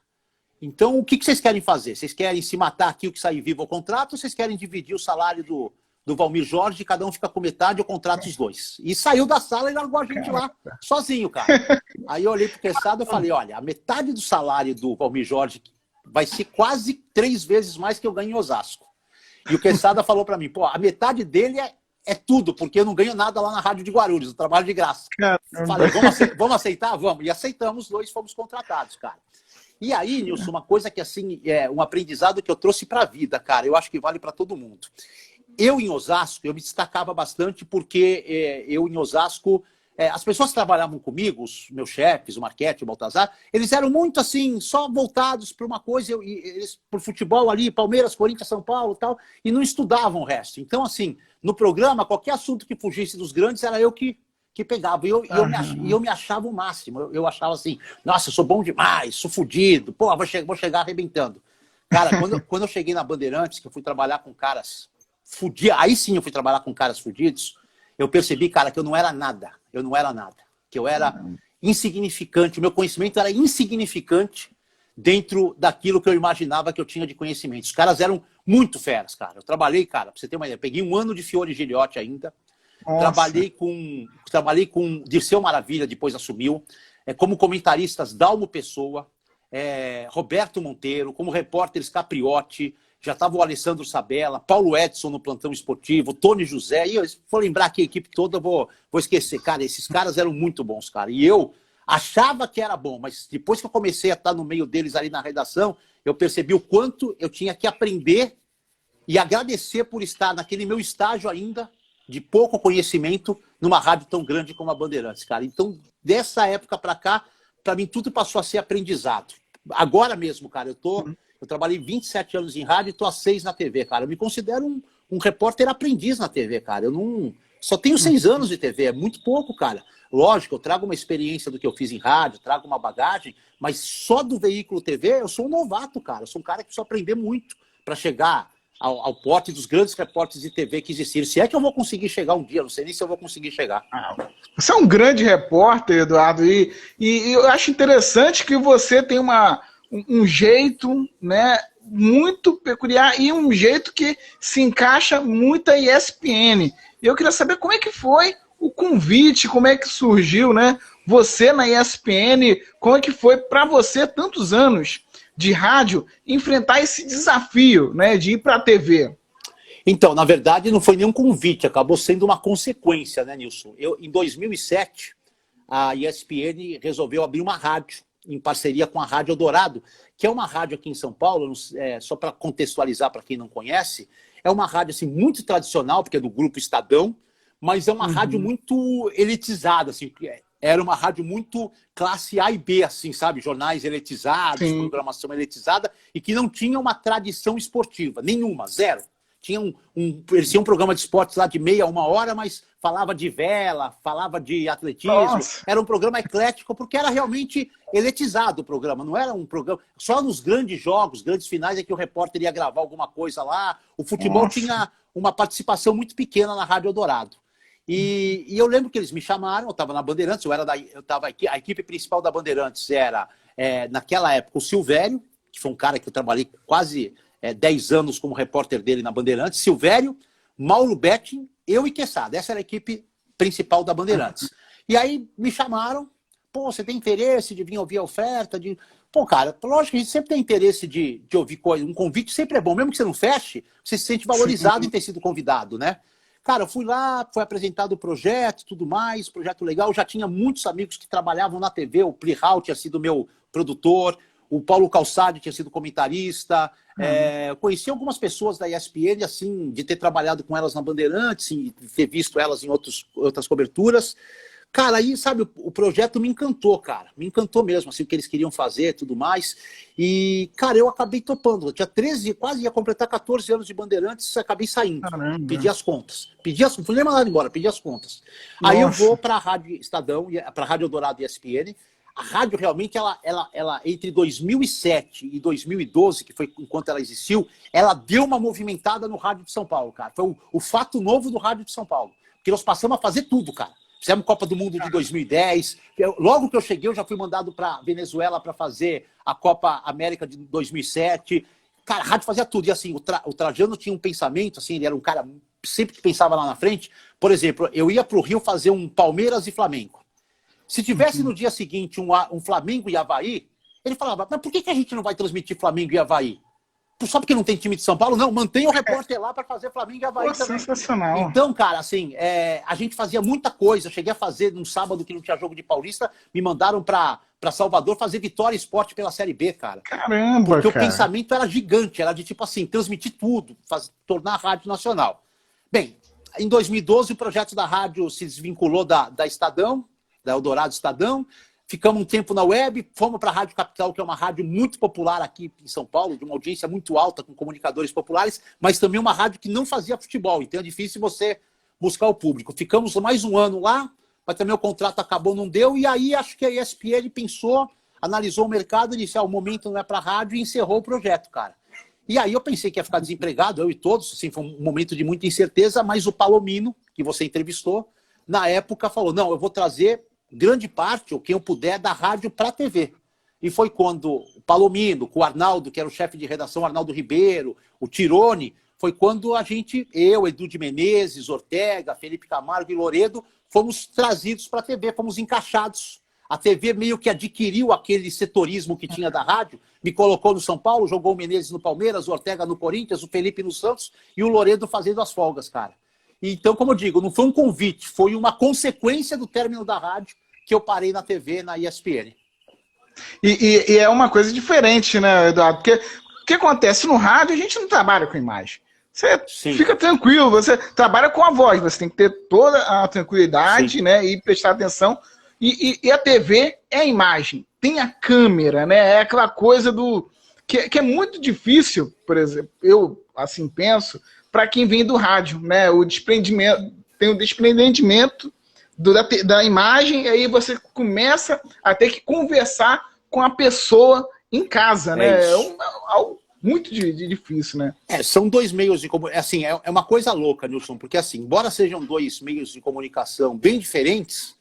Speaker 2: Então, o que vocês querem fazer? Vocês querem se matar aqui, o que sair vivo ao contrato, ou vocês querem dividir o salário do Valmir Jorge, cada um fica com metade, eu contrato os dois? E saiu da sala e largou a gente lá, sozinho, cara. Aí eu olhei pro Quesada e falei, olha, a metade do salário do Valmir Jorge vai ser quase 3 vezes mais que eu ganho em Osasco. E o Quesada falou para mim, pô, a metade dele é tudo, porque eu não ganho nada lá na Rádio de Guarulhos, eu trabalho de graça. Falei, vamos aceitar? Vamos. E aceitamos, 2 fomos contratados, cara. E aí, Nilson, uma coisa que, assim, um aprendizado que eu trouxe para a vida, cara, eu acho que vale para todo mundo. Eu, em Osasco, eu me destacava bastante porque eu, em Osasco, as pessoas que trabalhavam comigo, os meus chefes, o Marquete, o Baltazar, eles eram muito, assim, só voltados para uma coisa, por futebol ali, Palmeiras, Corinthians, São Paulo e tal, e não estudavam o resto. Então, assim, no programa, qualquer assunto que fugisse dos grandes, era eu que que pegava. E eu me achava o máximo. Eu achava assim, nossa, eu sou bom demais, sou fodido, pô, vou chegar arrebentando. Cara, quando eu cheguei na Bandeirantes, que eu fui trabalhar com caras fudidos, aí sim eu fui trabalhar com caras fudidos, eu percebi, cara, que eu não era nada. Eu não era nada. Que eu era insignificante. O meu conhecimento era insignificante dentro daquilo que eu imaginava que eu tinha de conhecimento. Os caras eram muito feras, cara. Eu trabalhei, cara, pra você ter uma ideia, peguei um ano de Fiore Giliotti ainda. Trabalhei com Dirceu Maravilha, depois assumiu. Como comentaristas, Dalmo Pessoa, Roberto Monteiro, como repórteres Capriotti, já estava o Alessandro Sabella, Paulo Edson no plantão esportivo, Tony José, e eu vou lembrar aqui a equipe toda, vou esquecer. Cara, esses caras eram muito bons, cara. E eu achava que era bom, mas depois que eu comecei a estar no meio deles ali na redação, eu percebi o quanto eu tinha que aprender e agradecer por estar naquele meu estágio ainda, de pouco conhecimento, numa rádio tão grande como a Bandeirantes, cara. Então, dessa época para cá, para mim tudo passou a ser aprendizado. Agora mesmo, cara, eu trabalhei 27 anos em rádio e estou há 6 na TV, cara. Eu me considero um repórter aprendiz na TV, cara. Eu não... Só tenho 6 anos de TV, é muito pouco, cara. Lógico, eu trago uma experiência do que eu fiz em rádio, trago uma bagagem, mas só do veículo TV eu sou um novato, cara. Eu sou um cara que precisa aprender muito para chegar ao pote dos grandes repórteres de TV que existiram. Se é que eu vou conseguir chegar um dia, não sei nem se eu vou conseguir chegar.
Speaker 1: Você é um grande repórter, Eduardo, e eu acho interessante que você tem um jeito, né, muito peculiar e um jeito que se encaixa muito a ESPN. E eu queria saber como é que foi o convite, como é que surgiu, né? Você na ESPN, como é que foi para você, tantos anos de rádio, enfrentar esse desafio, né, de ir para a TV?
Speaker 2: Então, na verdade, não foi nenhum convite, acabou sendo uma consequência, né, Nilson? Em 2007, a ESPN resolveu abrir uma rádio em parceria com a Rádio Eldorado, que é uma rádio aqui em São Paulo, só para contextualizar para quem não conhece, é uma rádio assim, muito tradicional, porque é do Grupo Estadão, mas é uma rádio muito elitizada, assim, era uma rádio muito classe A e B, assim, sabe? Jornais elitizados, sim, programação elitizada, e que não tinha uma tradição esportiva, nenhuma, zero. Eles tinham um programa de esportes lá de meia, 1 hora, mas falava de vela, falava de atletismo. Nossa. Era um programa eclético, porque era realmente elitizado o programa. Não era um programa... Só nos grandes jogos, grandes finais, é que o repórter ia gravar alguma coisa lá. O futebol tinha uma participação muito pequena na Rádio Eldorado. E eu lembro que eles me chamaram, eu estava na Bandeirantes, a equipe principal da Bandeirantes era, naquela época, o Silvério, que foi um cara que eu trabalhei quase 10 anos como repórter dele na Bandeirantes, Silvério, Mauro Betting, eu e Quesada. Essa era a equipe principal da Bandeirantes. E aí me chamaram, pô, você tem interesse de vir ouvir a oferta? Pô, cara, lógico que a gente sempre tem interesse de ouvir coisa. Um convite sempre é bom, mesmo que você não feche, você se sente valorizado em ter sido convidado, né? Cara, eu fui lá, foi apresentado o projeto, tudo mais, projeto legal. Eu já tinha muitos amigos que trabalhavam na TV, o Plihal tinha sido meu produtor, o Paulo Calçade tinha sido comentarista. Eu conheci algumas pessoas da ESPN, assim, de ter trabalhado com elas na Bandeirantes, e ter visto elas em outras coberturas. Cara, aí, sabe, o projeto me encantou, cara. Me encantou mesmo, assim, o que eles queriam fazer, tudo mais. E, cara, eu acabei topando. Eu tinha 13, quase ia completar 14 anos de Bandeirantes, acabei saindo. Caramba. Pedi as contas. Fui nem mandado embora, pedi as contas. Nossa. Aí eu vou para a Rádio Estadão, para a Rádio Eldorado e ESPN. A rádio realmente, ela entre 2007 e 2012, que foi enquanto ela existiu, ela deu uma movimentada no Rádio de São Paulo, cara. Foi o fato novo do Rádio de São Paulo. Porque nós passamos a fazer tudo, cara. Fizemos Copa do Mundo de 2010. Logo que eu cheguei, eu já fui mandado para Venezuela para fazer a Copa América de 2007. Cara, a rádio fazia tudo. E assim, o Trajano tinha um pensamento, assim, ele era um cara sempre que pensava lá na frente. Por exemplo, eu ia para o Rio fazer um Palmeiras e Flamengo. Se tivesse no dia seguinte um Flamengo e Avaí, ele falava, mas por que a gente não vai transmitir Flamengo e Avaí? Só porque não tem time de São Paulo? Não, mantenha o repórter lá para fazer Flamengo e Avaí também.
Speaker 1: Sensacional.
Speaker 2: Então, cara, assim, a gente fazia muita coisa. Eu cheguei a fazer num sábado que não tinha jogo de Paulista, me mandaram para Salvador fazer Vitória Esporte pela Série B, cara.
Speaker 1: Caramba,
Speaker 2: porque
Speaker 1: cara.
Speaker 2: O pensamento era gigante, era de tipo assim, transmitir tudo, tornar a rádio nacional. Bem, em 2012 o projeto da rádio se desvinculou da Estadão, da Eldorado Estadão. Ficamos um tempo na web, fomos para a Rádio Capital, que é uma rádio muito popular aqui em São Paulo, de uma audiência muito alta, com comunicadores populares, mas também uma rádio que não fazia futebol, então é difícil você buscar o público. Ficamos mais um ano lá, mas também o contrato acabou, não deu, e aí acho que a ESPN pensou, analisou o mercado e disse, o momento não é para rádio, e encerrou o projeto, cara. E aí eu pensei que ia ficar desempregado, eu e todos, assim, foi um momento de muita incerteza, mas o Palomino, que você entrevistou, na época falou, não, eu vou trazer grande parte, ou quem eu puder, da rádio para a TV. E foi quando o Palomino, com o Arnaldo, que era o chefe de redação, Arnaldo Ribeiro, o Tirone, foi quando a gente, eu, Edu de Menezes, Ortega, Felipe Camargo e Loredo, fomos trazidos para a TV, fomos encaixados. A TV meio que adquiriu aquele setorismo que tinha da rádio, me colocou no São Paulo, jogou o Menezes no Palmeiras, o Ortega no Corinthians, o Felipe no Santos e o Loredo fazendo as folgas, cara. Então, como eu digo, não foi um convite, foi uma consequência do término da rádio que eu parei na TV, na ESPN.
Speaker 1: E é uma coisa diferente, né, Eduardo? Porque o que acontece no rádio, a gente não trabalha com imagem. Você
Speaker 2: Sim.
Speaker 1: Fica tranquilo, você trabalha com a voz, você tem que ter toda a tranquilidade, sim, né, e prestar atenção. E a TV é a imagem, tem a câmera, né? É aquela coisa do que é muito difícil, por exemplo, eu assim penso, para quem vem do rádio, né? O desprendimento, tem o desprendimento da imagem, e aí você começa a ter que conversar com a pessoa em casa, né? É algo muito difícil, né?
Speaker 2: São dois meios de comunicação. Assim, é uma coisa louca, Nilson, porque assim, embora sejam dois meios de comunicação bem diferentes,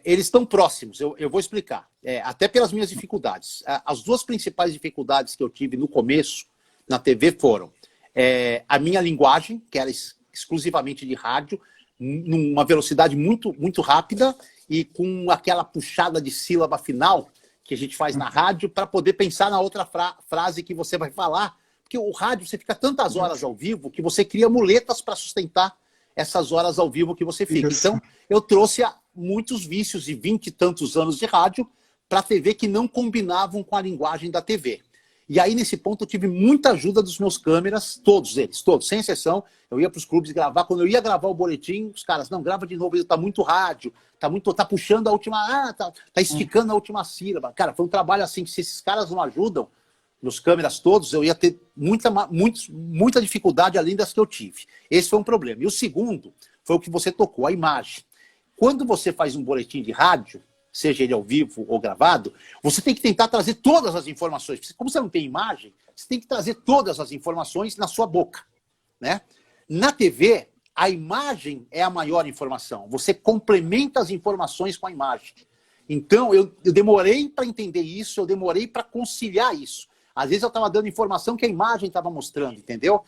Speaker 2: eles estão próximos, eu vou explicar. Até pelas minhas dificuldades. As duas principais dificuldades que eu tive no começo na TV foram a minha linguagem, que era exclusivamente de rádio, numa velocidade muito, muito rápida e com aquela puxada de sílaba final que a gente faz na rádio para poder pensar na outra frase que você vai falar. Porque o rádio, você fica tantas horas ao vivo que você cria muletas para sustentar essas horas ao vivo que você fica. Então, eu trouxe muitos vícios de 20 e tantos anos de rádio para a TV que não combinavam com a linguagem da TV. E aí, nesse ponto, eu tive muita ajuda dos meus câmeras, todos eles, todos, sem exceção. Eu ia para os clubes gravar. Quando eu ia gravar o boletim, os caras, não, grava de novo, tá muito rádio, tá puxando a última, tá esticando a última sílaba. Cara, foi um trabalho assim, que se esses caras não ajudam, meus câmeras todos, eu ia ter muita dificuldade além das que eu tive. Esse foi um problema. E o segundo foi o que você tocou, a imagem. Quando você faz um boletim de rádio, seja ele ao vivo ou gravado, você tem que tentar trazer todas as informações. Como você não tem imagem, você tem que trazer todas as informações na sua boca, né? Na TV, a imagem é a maior informação. Você complementa as informações com a imagem. Então, eu demorei para entender isso, eu demorei para conciliar isso. Às vezes eu estava dando informação que a imagem estava mostrando, entendeu?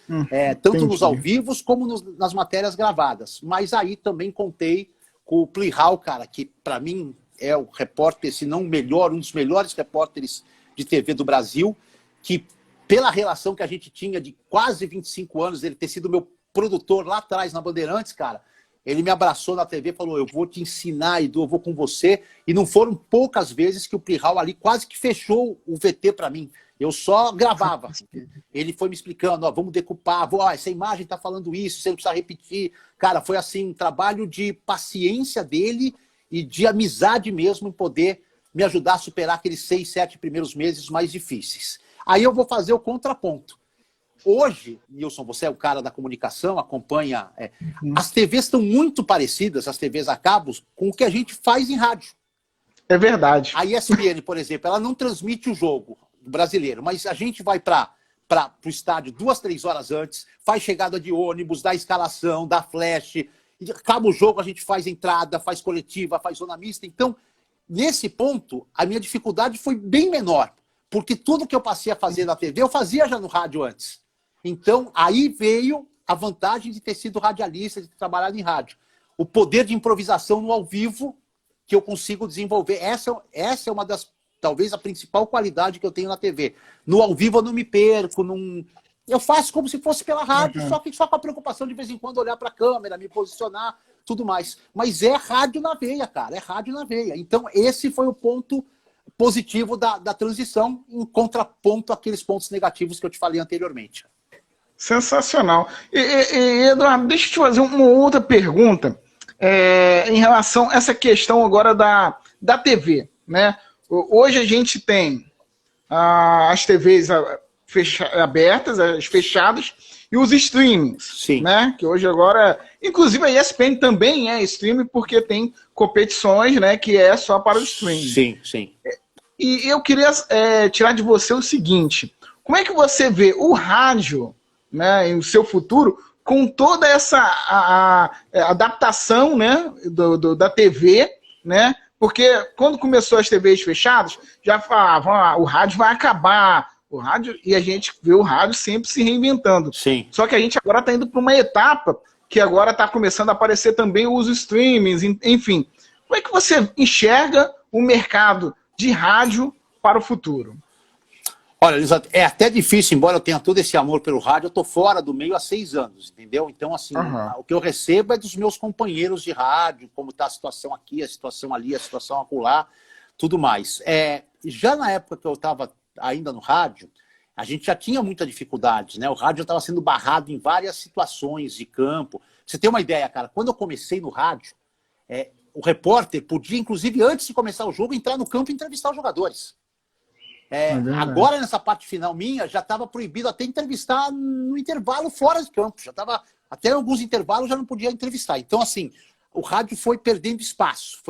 Speaker 2: Tanto nos ao vivos como nas matérias gravadas. Mas aí também contei com o Plihal, cara, que para mim é o repórter, se não o melhor, um dos melhores repórteres de TV do Brasil, que pela relação que a gente tinha de quase 25 anos, ele ter sido meu produtor lá atrás na Bandeirantes, cara, ele me abraçou na TV e falou, eu vou te ensinar, Edu, eu vou com você. E não foram poucas vezes que o Plihal ali quase que fechou o VT para mim. Eu só gravava. Ele foi me explicando, ó, vamos decupar, essa imagem tá falando isso, você não precisa repetir. Cara, foi assim, um trabalho de paciência dele e de amizade mesmo em poder me ajudar a superar aqueles 6, 7 primeiros meses mais difíceis. Aí eu vou fazer o contraponto. Hoje, Nilson, você é o cara da comunicação, acompanha... As TVs estão muito parecidas, as TVs a cabo, com o que a gente faz em rádio.
Speaker 1: É verdade.
Speaker 2: A ESPN, por exemplo, ela não transmite o jogo brasileiro, mas a gente vai para o estádio 2, 3 horas antes, faz chegada de ônibus, dá escalação, dá flash, e acaba o jogo, a gente faz entrada, faz coletiva, faz zona mista. Então, nesse ponto, a minha dificuldade foi bem menor, porque tudo que eu passei a fazer na TV, eu fazia já no rádio antes. Então, aí veio a vantagem de ter sido radialista, de ter trabalhado em rádio. O poder de improvisação no ao vivo que eu consigo desenvolver. Essa é uma das, talvez, a principal qualidade que eu tenho na TV. No ao vivo eu não me perco, eu faço como se fosse pela rádio, só com a preocupação de vez em quando olhar para a câmera, me posicionar, tudo mais. Mas é rádio na veia, cara, é rádio na veia. Então, esse foi o ponto positivo da transição, em contraponto àqueles pontos negativos que eu te falei anteriormente.
Speaker 1: Sensacional. Eduardo, deixa eu te fazer uma outra pergunta em relação a essa questão agora da TV, né? Hoje a gente tem as TVs abertas, as fechadas, e os streamings,
Speaker 2: Sim.
Speaker 1: né? Que hoje agora, inclusive a ESPN também é streaming porque tem competições, né? Que é só para o streaming.
Speaker 2: Sim, sim.
Speaker 1: E eu queria tirar de você o seguinte: como é que você vê o rádio, né, em seu futuro, com toda essa adaptação, né, da TV, né? Porque quando começou as TVs fechadas, já falavam, o rádio vai acabar, o rádio, e a gente vê o rádio sempre se reinventando.
Speaker 2: Sim.
Speaker 1: Só que a gente agora está indo para uma etapa que agora está começando a aparecer também os streamings, enfim. Como é que você enxerga o mercado de rádio para o futuro?
Speaker 2: Olha, Lisa, é até difícil, embora eu tenha todo esse amor pelo rádio, eu tô fora do meio há 6 anos, entendeu? Então, assim, o que eu recebo é dos meus companheiros de rádio, como está a situação aqui, a situação ali, a situação acolá, tudo mais. Já na época que eu estava ainda no rádio, a gente já tinha muita dificuldade, né? O rádio estava sendo barrado em várias situações de campo. Pra você ter uma ideia, cara, quando eu comecei no rádio, o repórter podia, inclusive, antes de começar o jogo, entrar no campo e entrevistar os jogadores. Agora, nessa parte final minha, já estava proibido até entrevistar no intervalo fora de campo. Já estava, até em alguns intervalos já não podia entrevistar. Então, assim, o rádio foi perdendo espaço,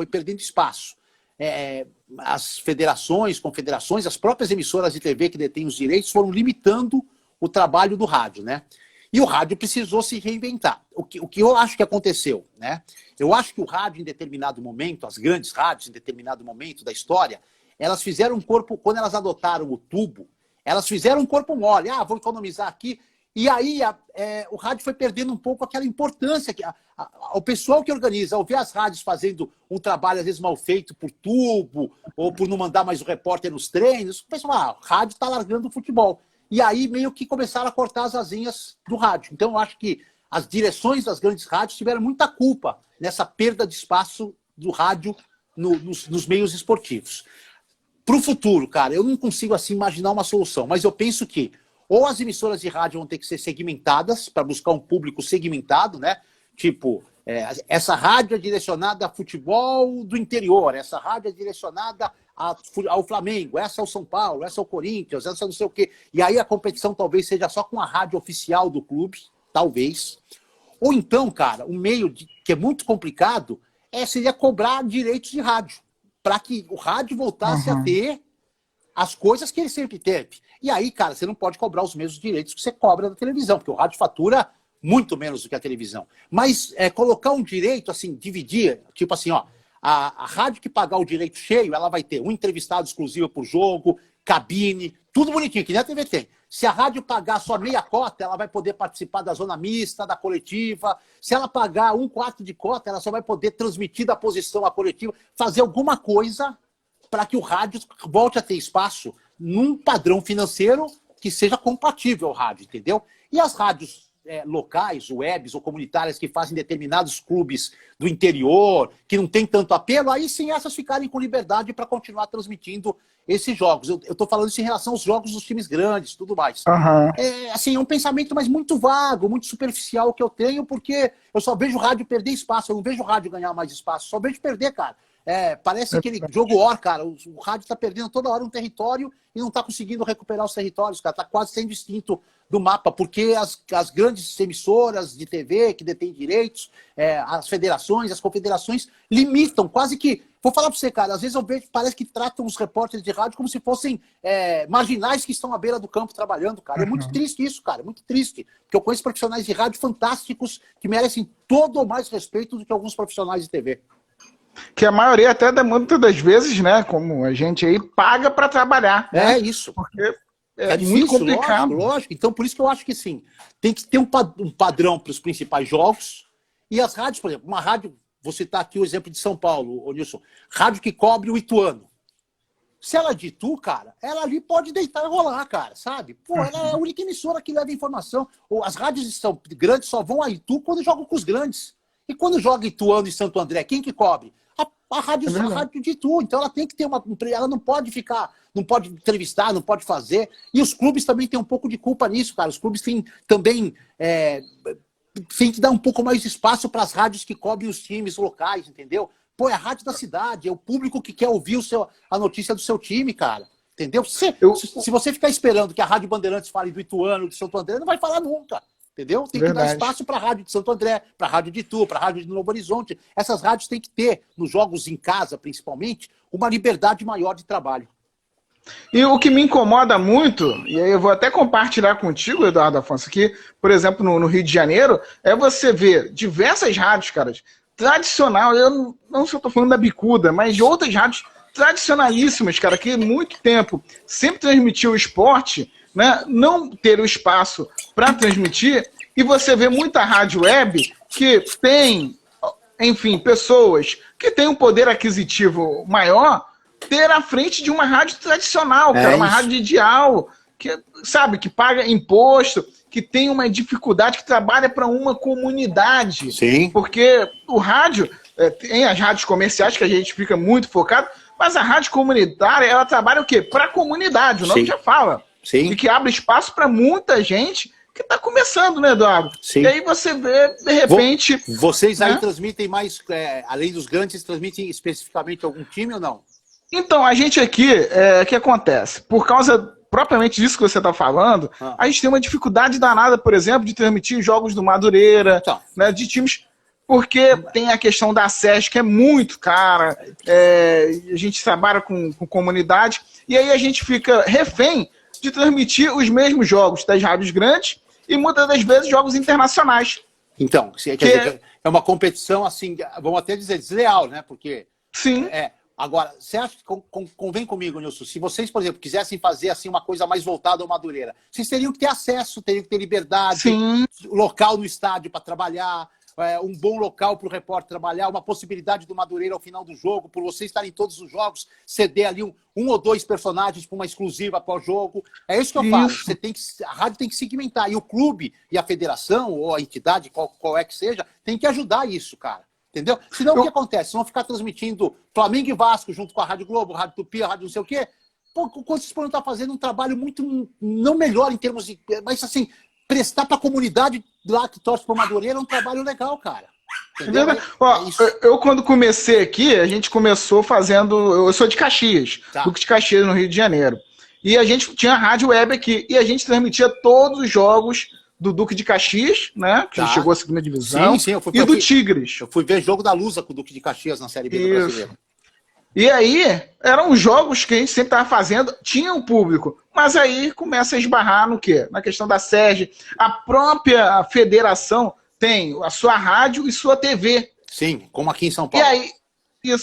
Speaker 2: as federações, confederações, as próprias emissoras de TV que detêm os direitos foram limitando o trabalho do rádio, né? E o rádio precisou se reinventar. O que eu acho que aconteceu, né? Eu acho que o rádio, em determinado momento, as grandes rádios, em determinado momento da história, elas fizeram um corpo, quando elas adotaram o tubo, elas fizeram um corpo mole. Vou economizar aqui. E aí o rádio foi perdendo um pouco aquela importância. O pessoal que organiza, ao ver as rádios fazendo um trabalho, às vezes, mal feito por tubo, ou por não mandar mais o repórter nos treinos, o pessoal, o rádio está largando o futebol. E aí meio que começaram a cortar as asinhas do rádio. Então eu acho que as direções das grandes rádios tiveram muita culpa nessa perda de espaço do rádio nos meios esportivos. Para o futuro, cara, eu não consigo assim imaginar uma solução, mas eu penso que ou as emissoras de rádio vão ter que ser segmentadas para buscar um público segmentado, né? Tipo, essa rádio é direcionada a futebol do interior, essa rádio é direcionada ao Flamengo, essa é o São Paulo, essa é o Corinthians, essa não sei o quê. E aí a competição talvez seja só com a rádio oficial do clube, talvez. Ou então, cara, um meio que é muito complicado seria cobrar direitos de rádio, para que o rádio voltasse a ter as coisas que ele sempre teve. E aí, cara, você não pode cobrar os mesmos direitos que você cobra da televisão, porque o rádio fatura muito menos do que a televisão. Mas colocar um direito, assim, dividir, tipo assim, a rádio que pagar o direito cheio, ela vai ter um entrevistado exclusivo por jogo, cabine, tudo bonitinho, que nem a TV tem. Se a rádio pagar só meia cota, ela vai poder participar da zona mista, da coletiva. Se ela pagar 1/4 de cota, ela só vai poder transmitir da posição à coletiva, fazer alguma coisa para que o rádio volte a ter espaço num padrão financeiro que seja compatível ao rádio, entendeu? E as rádios locais, webs ou comunitárias que fazem determinados clubes do interior, que não tem tanto apelo, aí sim essas ficarem com liberdade para continuar transmitindo esses jogos. Eu estou falando isso em relação aos jogos dos times grandes, tudo mais. É um pensamento, mas muito vago, muito superficial que eu tenho, porque eu só vejo o rádio perder espaço, eu não vejo o rádio ganhar mais espaço, só vejo perder, cara. Parece aquele jogo War, cara, o rádio está perdendo toda hora um território e não está conseguindo recuperar os territórios, cara, está quase sendo extinto do mapa, porque as grandes emissoras de TV que detêm direitos, as federações, as confederações, limitam, quase que... Vou falar para você, cara, às vezes eu vejo, parece que tratam os repórteres de rádio como se fossem marginais que estão à beira do campo trabalhando, cara. É muito triste isso, cara, é muito triste. Porque eu conheço profissionais de rádio fantásticos que merecem todo ou mais respeito do que alguns profissionais de TV.
Speaker 1: Que a maioria até muitas das vezes, né, como a gente aí, paga para trabalhar. Né?
Speaker 2: Isso.
Speaker 1: Porque
Speaker 2: difícil,
Speaker 1: muito complicado.
Speaker 2: Lógico. Então, por isso que eu acho que sim, tem que ter um padrão para os principais jogos. E as rádios, por exemplo, uma rádio, vou citar aqui o exemplo de São Paulo, ô Nilson, rádio que cobre o Ituano. Se ela é de Itu, cara, ela ali pode deitar e rolar, cara, sabe? Pô, ela é a única emissora que leva informação. As rádios grandes só vão a Itu quando jogam com os grandes. E quando joga Ituano e Santo André, quem que cobre? A rádio de Itu, então ela tem que ter ela não pode não pode entrevistar, não pode fazer. E os clubes também têm um pouco de culpa nisso, cara. Os clubes têm também tem que dar um pouco mais de espaço para as rádios que cobrem os times locais, entendeu? Pô, é a rádio da cidade, é o público que quer ouvir a notícia do seu time, cara. Entendeu? Se você ficar esperando que a Rádio Bandeirantes fale do Ituano, do Santo André, não vai falar nunca. Entendeu? Tem que dar espaço para a Rádio de Santo André, para a Rádio de Itu, para a Rádio de Novo Horizonte. Essas rádios têm que ter, nos jogos em casa, principalmente, uma liberdade maior de trabalho.
Speaker 1: E o que me incomoda muito, e aí eu vou até compartilhar contigo, Eduardo Afonso, que, por exemplo, no Rio de Janeiro, é você ver diversas rádios, cara, tradicional, eu não só estou falando da Bicuda, mas de outras rádios tradicionalíssimas, cara, que há muito tempo sempre transmitiu o esporte, né, não ter o espaço para transmitir, e você vê muita rádio web que tem, enfim, pessoas que têm um poder aquisitivo maior, ter à frente de uma rádio tradicional, cara, uma rádio de dial, que, sabe, que paga imposto, que tem uma dificuldade, que trabalha para uma comunidade.
Speaker 2: Sim.
Speaker 1: Porque o rádio, tem as rádios comerciais, que a gente fica muito focado, mas a rádio comunitária, ela trabalha o quê? Para a comunidade, o nome já fala.
Speaker 2: Sim.
Speaker 1: E que abre espaço para muita gente que está começando, né, Eduardo?
Speaker 2: Sim.
Speaker 1: E aí você vê, de repente...
Speaker 2: Vocês aí transmitem mais, além dos grandes, transmitem especificamente algum time ou não?
Speaker 1: Então, a gente aqui, o que acontece? Por causa propriamente disso que você está falando, a gente tem uma dificuldade danada, por exemplo, de transmitir jogos do Madureira,
Speaker 2: então,
Speaker 1: né, de times, porque tem a questão da SES, que é muito cara, a gente trabalha com comunidade, e aí a gente fica refém de transmitir os mesmos jogos das rádios grandes e muitas das vezes jogos internacionais.
Speaker 2: Então, quer dizer, é uma competição, assim, vamos até dizer, desleal, né? Porque...
Speaker 1: Sim.
Speaker 2: Agora, você acha que convém comigo, Nilson? Se vocês, por exemplo, quisessem fazer assim uma coisa mais voltada ao Madureira, vocês teriam que ter acesso, teriam que ter liberdade, local no estádio para trabalhar, um bom local para o repórter trabalhar, uma possibilidade do Madureira ao final do jogo, por vocês estarem em todos os jogos, ceder ali um ou dois personagens para uma exclusiva pós-jogo. É isso que eu falo. A rádio tem que segmentar. E o clube e a federação, ou a entidade, qual é que seja, tem que ajudar isso, cara. Entendeu? Senão o que acontece? Vão ficar transmitindo Flamengo e Vasco junto com a Rádio Globo, a Rádio Tupi, a Rádio não sei o quê. Pô, quando vocês podem estar fazendo um trabalho muito, não melhor em termos de... Mas assim, prestar para a comunidade lá que torce para o Madureira é um trabalho legal, cara. Entendeu?
Speaker 1: Eu quando comecei aqui, a gente começou fazendo... Eu sou de Caxias, Duque de Caxias, no Rio de Janeiro. E a gente tinha a rádio web aqui, e a gente transmitia todos os jogos do Duque de Caxias, né? Que chegou à segunda divisão.
Speaker 2: Sim,
Speaker 1: e do Tigres.
Speaker 2: Eu fui ver jogo da Lusa com o Duque de Caxias na Série B do Brasileiro.
Speaker 1: E aí, eram jogos que a gente sempre estava fazendo, tinha um público, mas aí começa a esbarrar no quê? Na questão da SERG. A própria federação tem a sua rádio e sua TV.
Speaker 2: Sim, como aqui em São Paulo.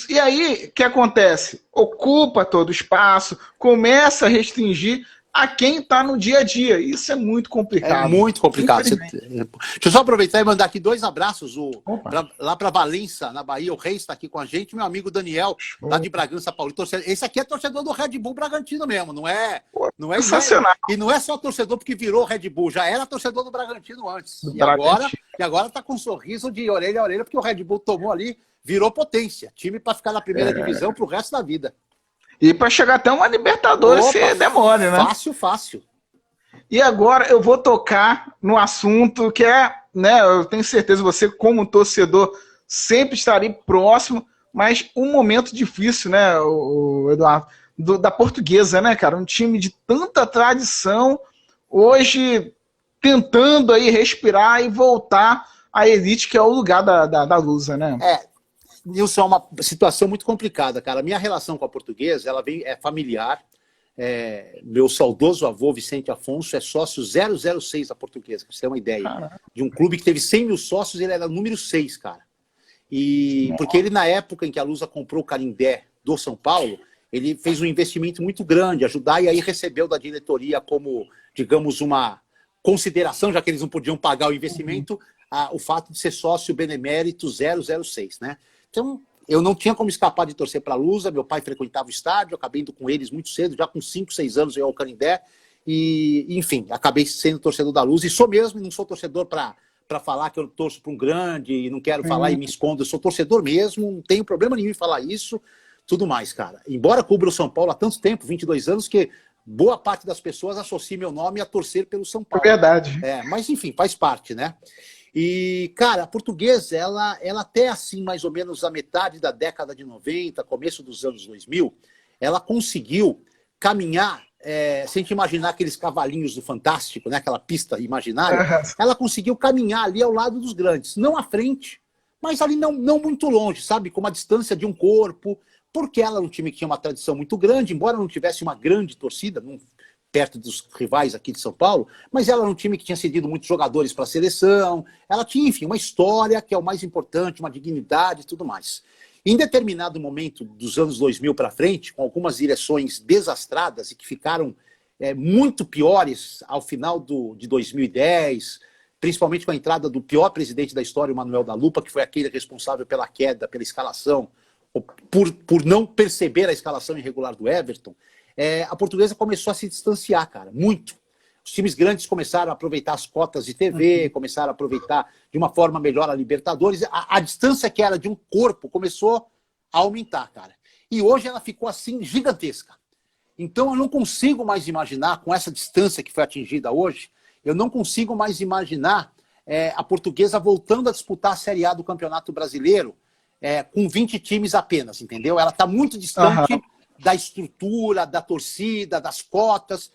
Speaker 1: E aí, o que acontece? Ocupa todo o espaço, começa a restringir a quem está no dia a dia. Isso é muito complicado.
Speaker 2: É muito complicado. Deixa eu só aproveitar e mandar aqui 2 abraços. Lá para Valença, na Bahia, o Reis está aqui com a gente. Meu amigo Daniel, lá de Bragança Paulista. Esse aqui é torcedor do Red Bull Bragantino mesmo, não é?
Speaker 1: Sensacional.
Speaker 2: E não é só torcedor porque virou Red Bull, já era torcedor do Bragantino antes. E agora está com um sorriso de orelha a orelha, porque o Red Bull tomou ali, virou potência. Time para ficar na primeira divisão para o resto da vida.
Speaker 1: E para chegar até uma Libertadores, se demora, né?
Speaker 2: Fácil.
Speaker 1: E agora eu vou tocar no assunto que né, eu tenho certeza você, como torcedor, sempre estarei próximo, mas um momento difícil, né, o Eduardo, da Portuguesa, né, cara? Um time de tanta tradição, hoje tentando aí respirar e voltar à elite, que é o lugar da Lusa, né?
Speaker 2: Nilson, é uma situação muito complicada, cara. A minha relação com a Portuguesa, ela é familiar. Meu saudoso avô, Vicente Afonso, é sócio 006 da Portuguesa, pra você ter uma ideia. Caraca. De um clube que teve 100 mil sócios, ele era o número 6, cara. Porque ele, na época em que a Lusa comprou o Canindé do São Paulo, ele fez um investimento muito grande, ajudar, e aí recebeu da diretoria como, digamos, uma consideração, já que eles não podiam pagar o investimento, o fato de ser sócio benemérito 006, né? Então, eu não tinha como escapar de torcer para a Lusa, meu pai frequentava o estádio, eu acabei indo com eles muito cedo, já com 5, 6 anos eu ia ao Canindé, e, enfim, acabei sendo torcedor da Lusa, e sou mesmo, não sou torcedor para falar que eu torço para um grande, e não quero falar e me escondo, eu sou torcedor mesmo, não tenho problema nenhum em falar isso, tudo mais, cara. Embora cubra o São Paulo há tanto tempo, 22 anos, que boa parte das pessoas associa meu nome a torcer pelo São Paulo.
Speaker 1: É verdade.
Speaker 2: Mas, enfim, faz parte, né? E, cara, a Portuguesa, ela até assim, mais ou menos a metade da década de 90, começo dos anos 2000, ela conseguiu caminhar, se a gente imaginar aqueles cavalinhos do Fantástico, né, aquela pista imaginária, ela conseguiu caminhar ali ao lado dos grandes, não à frente, mas ali não muito longe, sabe, com uma distância de um corpo, porque ela era um time que tinha uma tradição muito grande, embora não tivesse uma grande torcida, perto dos rivais aqui de São Paulo, mas ela era um time que tinha cedido muitos jogadores para a seleção, ela tinha, enfim, uma história que é o mais importante, uma dignidade e tudo mais. Em determinado momento dos anos 2000 para frente, com algumas direções desastradas e que ficaram muito piores ao final de 2010, principalmente com a entrada do pior presidente da história, o Manuel da Lupa, que foi aquele responsável pela queda, pela escalação, por não perceber a escalação irregular do Everton, a Portuguesa começou a se distanciar, cara, muito. Os times grandes começaram a aproveitar as cotas de TV, começaram a aproveitar de uma forma melhor a Libertadores. A distância que era de um corpo começou a aumentar, cara. E hoje ela ficou assim, gigantesca. Então eu não consigo mais imaginar, com essa distância que foi atingida hoje, eu não consigo mais imaginar a Portuguesa voltando a disputar a Série A do Campeonato Brasileiro com 20 times apenas, entendeu? Ela está muito distante da estrutura, da torcida, das cotas.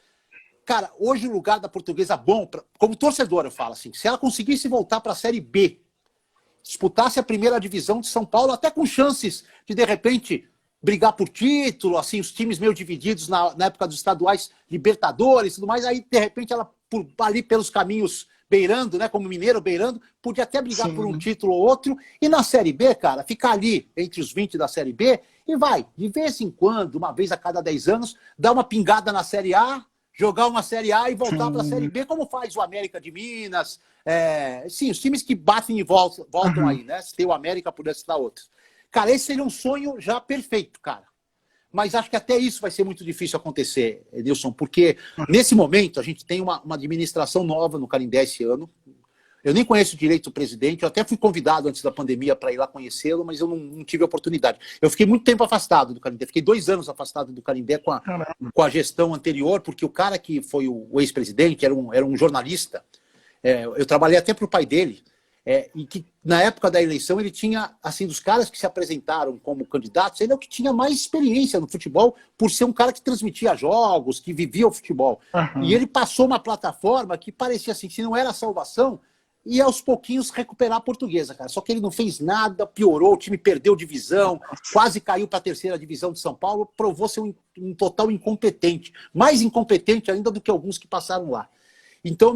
Speaker 2: Cara, hoje o lugar da Portuguesa bom, como torcedor eu falo assim, se ela conseguisse voltar para a Série B, disputasse a primeira divisão de São Paulo, até com chances de repente, brigar por título, assim, os times meio divididos na época dos estaduais, Libertadores e tudo mais, aí de repente ela, ali pelos caminhos beirando, né, como mineiro beirando, podia até brigar por um título ou outro, e na Série B, cara, ficar ali entre os 20 da Série B, e vai, de vez em quando, uma vez a cada 10 anos, dar uma pingada na Série A, jogar uma Série A e voltar para a Série B, como faz o América de Minas, sim, os times que batem e voltam aí, né, se tem o América, poderia citar outros. Cara, esse seria um sonho já perfeito, cara. Mas acho que até isso vai ser muito difícil acontecer, Edilson, porque nesse momento a gente tem uma administração nova no Canindé esse ano. Eu nem conheço direito o presidente, eu até fui convidado antes da pandemia para ir lá conhecê-lo, mas eu não tive a oportunidade. Eu fiquei muito tempo afastado do Canindé, fiquei 2 anos afastado do Canindé com a gestão anterior, porque o cara que foi o ex-presidente era um jornalista, eu trabalhei até para o pai dele, e que na época da eleição ele tinha, assim, dos caras que se apresentaram como candidatos, ele é o que tinha mais experiência no futebol, por ser um cara que transmitia jogos, que vivia o futebol. E ele passou uma plataforma que parecia assim, se não era salvação, ia aos pouquinhos recuperar a Portuguesa, cara. Só que ele não fez nada, piorou, o time perdeu divisão, quase caiu para a 3ª divisão de São Paulo, provou ser um total incompetente, mais incompetente ainda do que alguns que passaram lá. Então,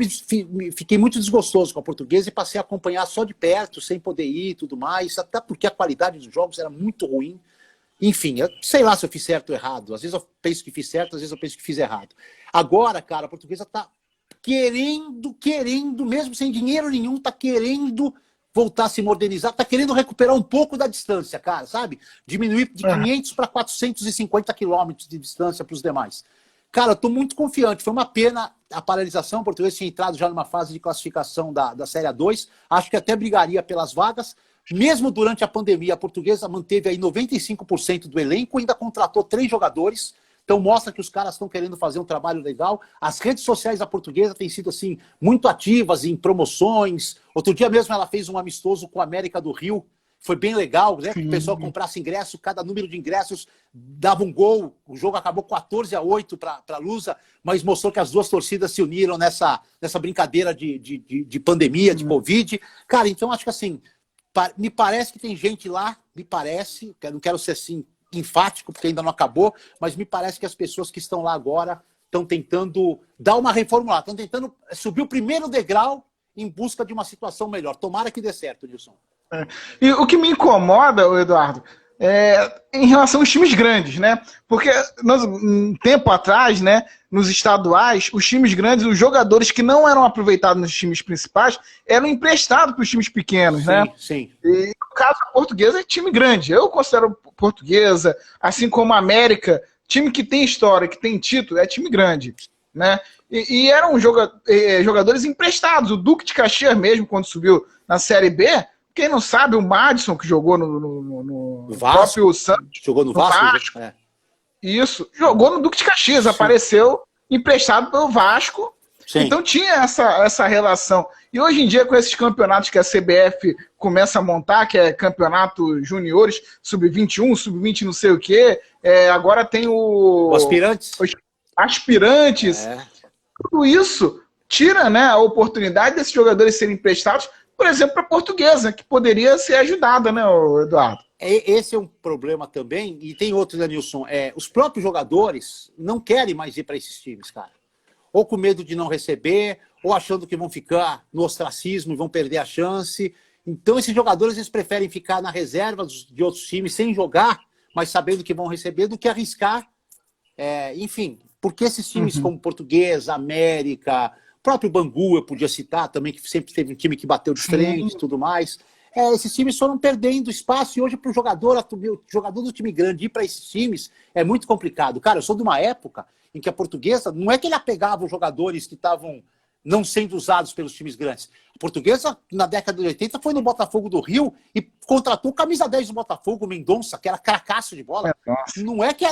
Speaker 2: fiquei muito desgostoso com a Portuguesa e passei a acompanhar só de perto, sem poder ir e tudo mais, até porque a qualidade dos jogos era muito ruim. Enfim, eu sei lá se eu fiz certo ou errado. Às vezes eu penso que fiz certo, às vezes eu penso que fiz errado. Agora, cara, a Portuguesa está querendo, mesmo sem dinheiro nenhum, está querendo voltar a se modernizar, está querendo recuperar um pouco da distância, cara, sabe? Diminuir de 500 para 450 quilômetros de distância para os demais. Cara, eu estou muito confiante. Foi uma pena a paralisação. O Português tinha entrado já numa fase de classificação da Série A2. Acho que até brigaria pelas vagas. Mesmo durante a pandemia, a Portuguesa manteve aí 95% do elenco, ainda contratou 3 jogadores. Então mostra que os caras estão querendo fazer um trabalho legal. As redes sociais da Portuguesa têm sido assim muito ativas em promoções. Outro dia mesmo ela fez um amistoso com a América do Rio. Foi bem legal, né? Que o pessoal comprasse ingresso, cada número de ingressos dava um gol. O jogo acabou 14-8 para a Lusa, mas mostrou que as duas torcidas se uniram nessa brincadeira de pandemia, de Covid. Cara, então acho que assim, me parece que tem gente lá, não quero ser assim enfático, porque ainda não acabou, mas me parece que as pessoas que estão lá agora estão tentando dar uma reformulada, estão tentando subir o primeiro degrau em busca de uma situação melhor. Tomara que dê certo, Nilson.
Speaker 1: E o que me incomoda, Eduardo, em relação aos times grandes, né? Porque um tempo atrás, né, nos estaduais, os times grandes, os jogadores que não eram aproveitados nos times principais, eram emprestados para os times pequenos, né?
Speaker 2: Sim.
Speaker 1: E no caso, a Portuguesa é time grande. Eu considero Portuguesa, assim como a América, time que tem história, que tem título, é time grande, né? E eram jogadores emprestados. O Duque de Caxias mesmo, quando subiu na Série B, quem não sabe, o Madison, que jogou no próprio Santos.
Speaker 2: Jogou no Vasco.
Speaker 1: Isso. Jogou no Duque de Caxias. Sim. Apareceu emprestado pelo Vasco. Sim. Então tinha essa relação. E hoje em dia, com esses campeonatos que a CBF começa a montar, que é campeonato juniores, sub-21, sub-20 não sei o quê, agora tem o
Speaker 2: aspirantes.
Speaker 1: aspirantes.
Speaker 2: É.
Speaker 1: Tudo isso tira, né, a oportunidade desses jogadores serem emprestados, por exemplo, para a Portuguesa, que poderia ser ajudada, né, Eduardo?
Speaker 2: Esse é um problema também, e tem outro, né, Nilson? Os próprios jogadores não querem mais ir para esses times, cara. Ou com medo de não receber, ou achando que vão ficar no ostracismo e vão perder a chance. Então, esses jogadores eles preferem ficar na reserva de outros times sem jogar, mas sabendo que vão receber, do que arriscar. Enfim, porque esses times como Portuguesa, América, próprio Bangu, eu podia citar também, que sempre teve um time que bateu de frente e tudo mais. Esses times foram perdendo espaço e hoje para o jogador do time grande ir para esses times é muito complicado. Cara, eu sou de uma época em que a Portuguesa, não é que ele apegava os jogadores que estavam não sendo usados pelos times grandes. A Portuguesa, na década de 80, foi no Botafogo do Rio e contratou o camisa 10 do Botafogo, o Mendonça, que era cracaço de bola. Não é que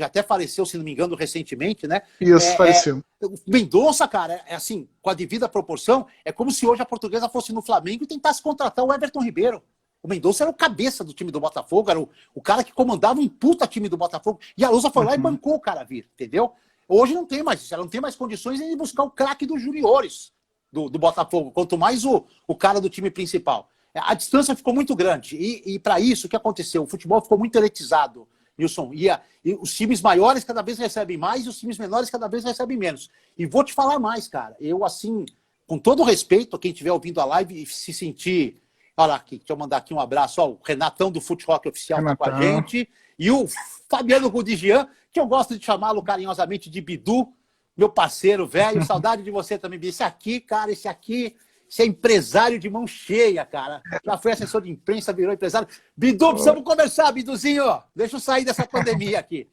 Speaker 2: até faleceu, se não me engano, recentemente, né?
Speaker 1: Isso, faleceu.
Speaker 2: O Mendonça, cara, assim, com a devida proporção, é como se hoje a Portuguesa fosse no Flamengo e tentasse contratar o Everton Ribeiro. O Mendonça era o cabeça do time do Botafogo, era o cara que comandava um puta time do Botafogo. E a Lusa foi lá e bancou o cara vir, entendeu? Hoje não tem mais isso, ela não tem mais condições de buscar o craque dos juniores do Botafogo, quanto mais o cara do time principal. A distância ficou muito grande. E para isso, o que aconteceu? O futebol ficou muito elitizado, Nilson. E os times maiores cada vez recebem mais e os times menores cada vez recebem menos. E vou te falar mais, cara. Eu, assim, com todo respeito a quem estiver ouvindo a live e se sentir... Olha aqui, deixa eu mandar aqui um abraço. Ó, o Renatão do Fute Rock Oficial está com a gente. E o Fabiano Rudigian, que eu gosto de chamá-lo carinhosamente de Bidu, meu parceiro velho. Saudade de você também, Bidu. Esse aqui, cara, esse é empresário de mão cheia, cara. Já foi assessor de imprensa, virou empresário. Bidu, precisamos conversar, Biduzinho. Deixa eu sair dessa pandemia aqui.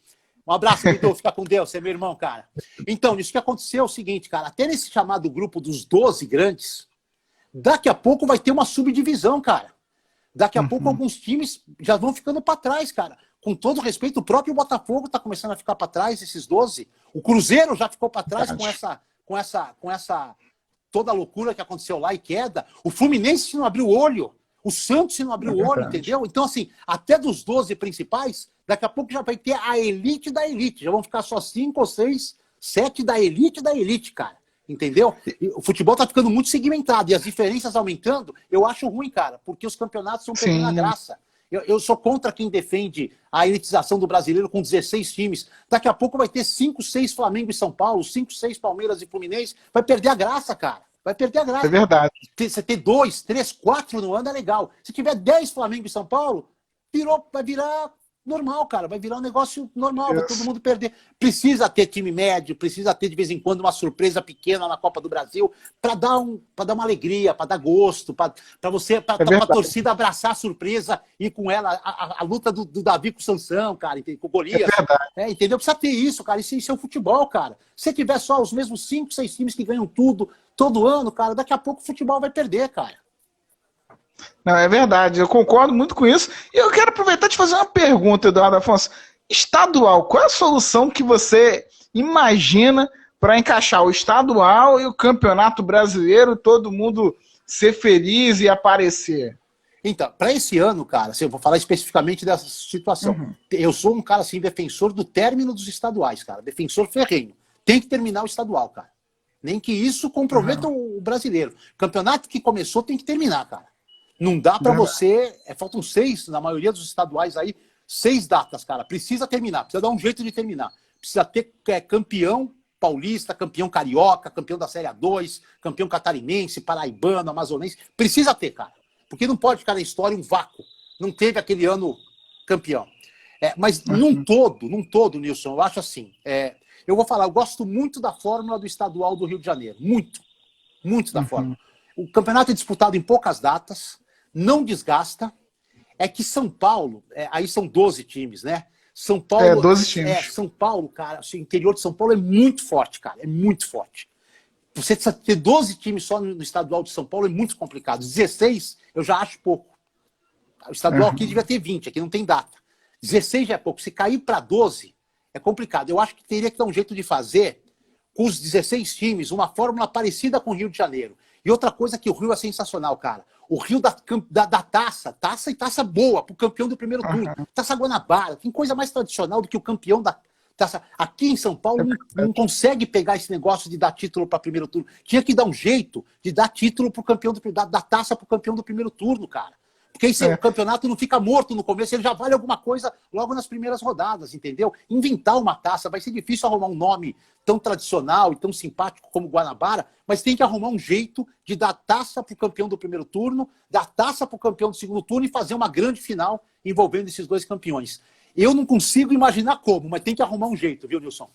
Speaker 2: Um abraço, Bidu. Fica com Deus. Você é meu irmão, cara. Então, isso que aconteceu é o seguinte, cara. Até nesse chamado grupo dos 12 grandes, daqui a pouco vai ter uma subdivisão, cara. Daqui a pouco alguns times já vão ficando para trás, cara. Com todo respeito, o próprio Botafogo está começando a ficar para trás, esses 12. O Cruzeiro já ficou para trás com essa toda a loucura que aconteceu lá e queda. O Fluminense se não abriu o olho. O Santos se não abriu o olho, entendeu? Então, assim, até dos 12 principais, daqui a pouco já vai ter a elite da elite. Já vão ficar só 5 ou 6, 7 da elite, cara. Entendeu? E o futebol tá ficando muito segmentado e as diferenças aumentando, eu acho ruim, cara, porque os campeonatos estão perdendo a graça. Eu sou contra quem defende a elitização do brasileiro com 16 times. Daqui a pouco vai ter 5, 6 Flamengo e São Paulo, 5, 6 Palmeiras e Fluminense. Vai perder a graça, cara. Vai perder a graça.
Speaker 1: É verdade.
Speaker 2: Você ter 2, 3, 4 no ano é legal. Se tiver 10 Flamengo e São Paulo, vai virar normal, cara. Vai virar um negócio normal, vai todo mundo perder. Precisa ter time médio, precisa ter de vez em quando uma surpresa pequena na Copa do Brasil para dar uma alegria, para dar gosto, para a torcida abraçar a surpresa e com ela a luta do Davi com o Sansão, cara, com o Golias. Entendeu? Precisa ter isso, cara. Isso é o futebol, cara. Se tiver só os mesmos 5, 6 times que ganham tudo todo ano, cara, daqui a pouco o futebol vai perder, cara.
Speaker 1: Não, é verdade, eu concordo muito com isso. E eu quero aproveitar e te fazer uma pergunta, Eduardo Afonso. Estadual, qual é a solução que você imagina para encaixar o estadual e o campeonato brasileiro, todo mundo ser feliz e aparecer?
Speaker 2: Então, para esse ano, cara, eu vou falar especificamente dessa situação. Eu sou um cara, assim, defensor do término dos estaduais, cara. Defensor ferrenho. Tem que terminar o estadual, cara. Nem que isso comprometa o brasileiro. Campeonato que começou tem que terminar, cara. Não dá para você... faltam 6, na maioria dos estaduais aí, 6 datas, cara. Precisa terminar, precisa dar um jeito de terminar. Precisa ter campeão paulista, campeão carioca, campeão da Série A2, campeão catarinense, paraibano, amazonense. Precisa ter, cara. Porque não pode ficar na história um vácuo. Não teve aquele ano campeão. Mas num todo, Nilson, eu acho assim... eu vou falar, eu gosto muito da fórmula do estadual do Rio de Janeiro. Muito da fórmula. O campeonato é disputado em poucas datas, não desgasta. É que São Paulo, aí são 12 times, né? São Paulo.
Speaker 1: 12 times.
Speaker 2: São Paulo, cara, o interior de São Paulo é muito forte, cara. É muito forte. Você ter 12 times só no estadual de São Paulo é muito complicado. 16 eu já acho pouco. O estadual aqui devia ter 20, aqui não tem data. 16 já é pouco. Se cair para 12, é complicado. Eu acho que teria que dar um jeito de fazer, com os 16 times, uma fórmula parecida com o Rio de Janeiro. E outra coisa que o Rio é sensacional, cara. O Rio da taça e taça boa, pro campeão do primeiro turno. Taça Guanabara. Tem coisa mais tradicional do que o campeão Aqui em São Paulo não consegue pegar esse negócio de dar título para primeiro turno. Tinha que dar um jeito de dar título pro campeão da taça para o campeão do primeiro turno, cara. Porque esse o campeonato não fica morto no começo, ele já vale alguma coisa logo nas primeiras rodadas, entendeu? Inventar uma taça, vai ser difícil arrumar um nome tão tradicional e tão simpático como Guanabara, mas tem que arrumar um jeito de dar taça para o campeão do primeiro turno, dar taça para o campeão do segundo turno e fazer uma grande final envolvendo esses dois campeões. Eu não consigo imaginar como, mas tem que arrumar um jeito, viu, Nilson?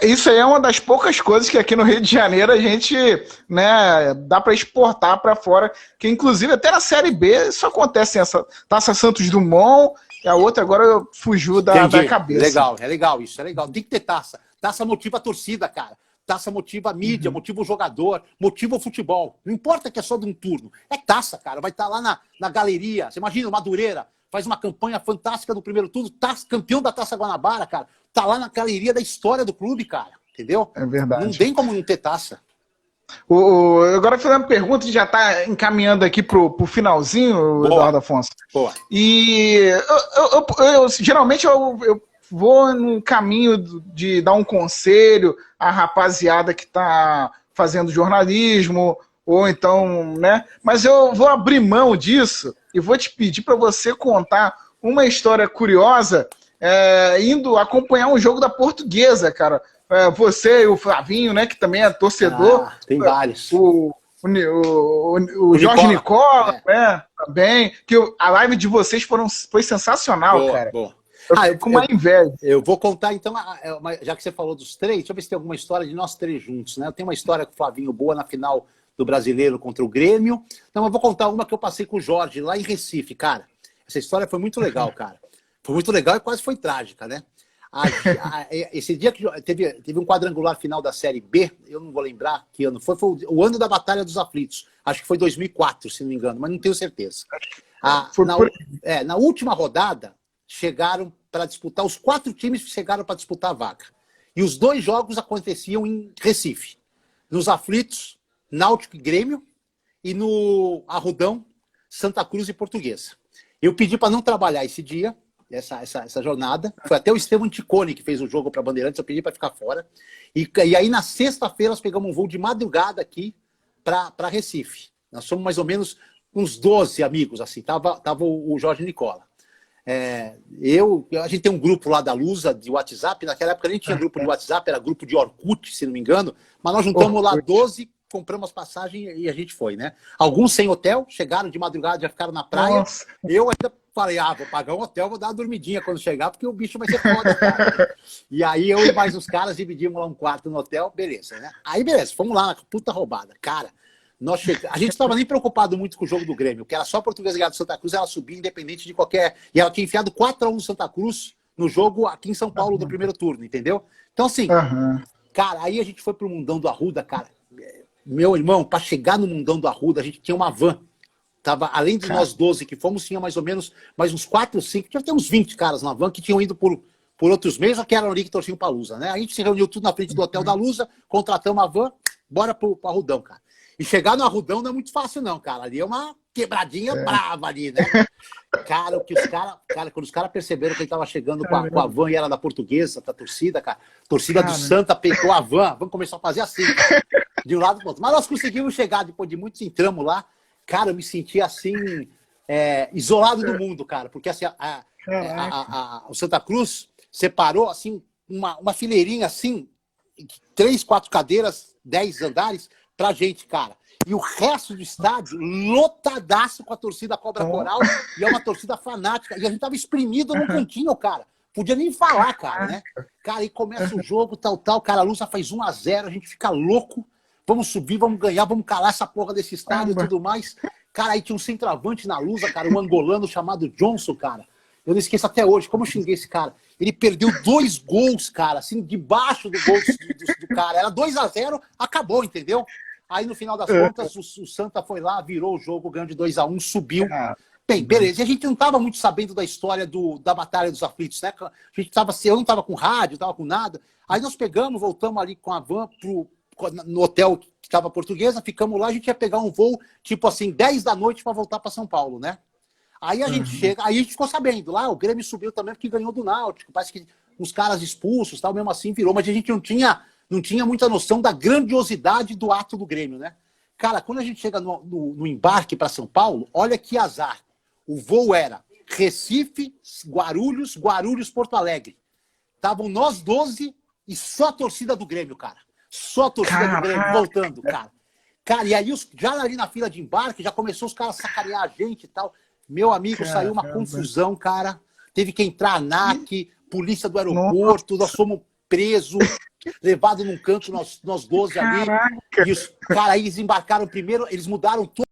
Speaker 1: Isso aí é uma das poucas coisas que aqui no Rio de Janeiro a gente, né, dá para exportar para fora, que inclusive até na Série B isso acontece, essa Taça Santos Dumont, e a outra agora fugiu da cabeça.
Speaker 2: Legal, isso é legal. Tem que ter taça. Taça motiva a torcida, cara. Taça motiva a mídia, motiva o jogador, motiva o futebol. Não importa que é só de um turno. É taça, cara. Vai estar lá na galeria. Você imagina o Madureira faz uma campanha fantástica no primeiro turno, campeão da Taça Guanabara, cara. Tá lá na galeria da história do clube, cara. Entendeu?
Speaker 1: É verdade.
Speaker 2: Não tem como não ter taça.
Speaker 1: Agora fazendo uma pergunta, que já está encaminhando aqui pro finalzinho, Eduardo Afonso.
Speaker 2: Boa.
Speaker 1: E geralmente eu vou no caminho de dar um conselho à rapaziada que está fazendo jornalismo, ou então, né? Mas eu vou abrir mão disso e vou te pedir para você contar uma história curiosa indo acompanhar um jogo da Portuguesa, cara. Você e o Flavinho, né, que também é torcedor.
Speaker 2: Tem vários.
Speaker 1: O Jorge Nicola, né, também. Que a live de vocês foi sensacional, cara.
Speaker 2: Boa.
Speaker 1: Eu fico com uma inveja.
Speaker 2: Eu vou contar, então, já que você falou dos três, deixa eu ver se tem alguma história de nós três juntos, né? Eu tenho uma história com o Flavinho boa na final do Brasileiro contra o Grêmio. Então, eu vou contar uma que eu passei com o Jorge lá em Recife, cara. Essa história foi muito legal, cara. Foi muito legal e quase foi trágica, né? Esse dia que teve um quadrangular final da Série B, eu não vou lembrar que ano foi o ano da Batalha dos Aflitos. Acho que foi 2004, se não me engano, mas não tenho certeza. Na última rodada, chegaram para disputar, os 4 times chegaram para disputar a vaga. E os 2 jogos aconteciam em Recife. Nos Aflitos, Náutico e Grêmio, e no Arrudão, Santa Cruz e Portuguesa. Eu pedi para não trabalhar esse dia, essa jornada. Foi até o Estevam Ticone que fez o jogo para Bandeirantes, eu pedi para ficar fora. E aí, na sexta-feira, nós pegamos um voo de madrugada aqui para Recife. Nós somos mais ou menos uns 12 amigos, assim. Tava o Jorge Nicola. A gente tem um grupo lá da Lusa de WhatsApp. Naquela época nem tinha grupo de WhatsApp, era grupo de Orkut, se não me engano. Mas nós juntamos lá 12, compramos passagem e a gente foi, né? Alguns sem hotel, chegaram de madrugada, já ficaram na praia. Nossa. Eu ainda falei, vou pagar um hotel, vou dar uma dormidinha quando chegar, porque o bicho vai ser foda, cara. E aí eu e mais uns caras dividimos lá um quarto no hotel, beleza, né? Aí beleza, fomos lá na puta roubada. Cara, a gente não estava nem preocupado muito com o jogo do Grêmio, que era só Portuguesa ganhar do Santa Cruz, ela subia independente de qualquer... E ela tinha enfiado 4-1 no Santa Cruz no jogo aqui em São Paulo do primeiro turno, entendeu? Então assim, cara, aí a gente foi pro Mundão do Arruda, cara. Meu irmão, para chegar no Mundão do Arruda, a gente tinha uma van. Tava, além de nós 12 que fomos, tinha mais ou menos mais uns 4, 5, tinha até uns 20 caras na van que tinham ido por outros meios, que eram ali que torciam pra Lusa, né? A gente se reuniu tudo na frente do hotel da Lusa, contratamos a van, bora pro Arrudão, cara. E chegar no Arrudão não é muito fácil, não, cara. Ali é uma quebradinha brava ali, né? Cara, quando os caras perceberam que ele tava chegando com a van e era da Portuguesa, da torcida, cara. A torcida do Santa pegou a van, vamos começar a fazer assim, cara, de um lado pro outro. Mas nós conseguimos chegar, depois de muitos entramos lá. Cara, eu me senti assim, isolado do mundo, cara. Porque assim, o Santa Cruz separou assim, uma fileirinha assim, 3, 4 cadeiras, 10 andares, pra gente, cara. E o resto do estádio, lotadaço com a torcida Cobra Coral, e é uma torcida fanática. E a gente tava espremido no cantinho, cara. Podia nem falar, cara, né? Cara, aí começa o jogo, tal. Cara, a Lusa faz 1-0, a gente fica louco. Vamos subir, vamos ganhar, vamos calar essa porra desse estádio e tudo mais. Cara, aí tinha um centroavante na Lusa, cara, um angolano chamado Johnson, cara. Eu não esqueço até hoje, como eu xinguei esse cara. Ele perdeu 2 gols, cara, assim, debaixo do gol do cara. Era 2-0, acabou, entendeu? Aí, no final das contas, o Santa foi lá, virou o jogo, ganhou de 2-1, subiu. Bem, beleza. E a gente não estava muito sabendo da história da Batalha dos Aflitos, né? Eu não estava com rádio, não estava com nada. Aí nós pegamos, voltamos ali com a van no hotel que estava Portuguesa, ficamos lá, a gente ia pegar um voo, tipo assim, 10 da noite para voltar para São Paulo, né? Aí a gente chega, aí a gente ficou sabendo, lá o Grêmio subiu também porque ganhou do Náutico, parece que uns caras expulsos, tal, mesmo assim virou, mas a gente não tinha muita noção da grandiosidade do ato do Grêmio, né? Cara, quando a gente chega no embarque para São Paulo, olha que azar. O voo era Recife, Guarulhos, Porto Alegre. Estavam nós 12 e só a torcida do Grêmio, cara. Só a torcida do Grêmio voltando, cara. Cara, e aí já ali na fila de embarque, já começou os caras a sacanear a gente e tal. Meu amigo, saiu uma confusão, cara. Teve que entrar a ANAC, polícia do aeroporto, nós fomos presos, levados num canto, nós 12 ali. E os caras aí, eles embarcaram primeiro, eles mudaram tudo.